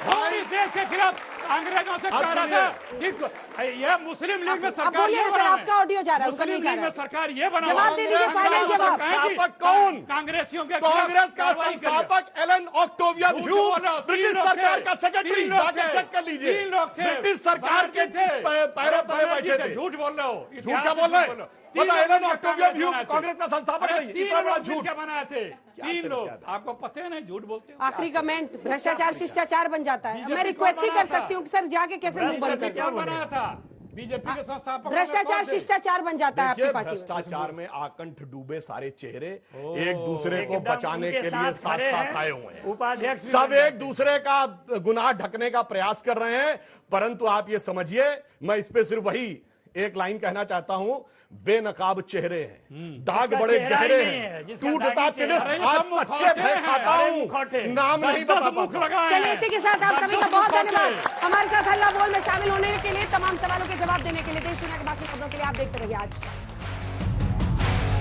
कौन इस देश के खिलाफ अंग्रेजों से कह रहा था कि यह मुस्लिम लीग में सरकार ये बना है? आपका ऑडियो जा रहा है, मुस्लिम लीग में सरकार ये बना है। जवाब दे दीजिए, फाइनल जवाब। संस्थापक कौन? कांग्रेसियों के कांग्रेस का संस्थापक एलन ऑक्टेवियन ह्यूम, ब्रिटिश सरकार का सेक्रेटरी, चेक कर लीजिए, 3 लोग थे, ब्रिटिश सरकार के पैरों तले बैठे थे। झूठ बोल रहे हो, झूठ क्या बोल रहे हो? एलन ऑक्टेवियन ह्यूम कांग्रेस का संस्थापक नहीं, 3 लोग झूठ क्या बनाए थे? 3 लोग, आपको पता है ना, झूठ बोलते हो। आखिरी कमेंट, भ्रष्टाचार शिष्टाचार बन जाता है। मैं रिक्वेस्ट ही कर सकती हूँ सर, जाके कैसे मुंह बंद क्या कर बनाया था? बीजेपी के संस्थापक भ्रष्टाचार शिष्टाचार बन जाता है आपकी पार्टी में। भ्रष्टाचार में आकंठ डूबे सारे चेहरे एक दूसरे को बचाने के लिए साथ साथ आए हुए हैं। उपाध्यक्ष सब एक दूसरे का गुनाह ढकने का प्रयास कर रहे हैं, परंतु आप ये समझिए, मैं इस पे सिर्फ वही एक लाइन कहना चाहता हूं, बेनकाब चेहरे हैं, दाग बड़े गहरे हैं, टूटता तिलिस्म आज सच्चे भय खाता हूं, नाम नहीं बता पाता। चलिए इसी के साथ आप सभी का बहुत धन्यवाद हमारे साथ हल्ला बोल में शामिल होने के लिए, तमाम सवालों के जवाब देने के लिए। देश दुनिया की बाकी खबरों के लिए आप देखते रहिए आज।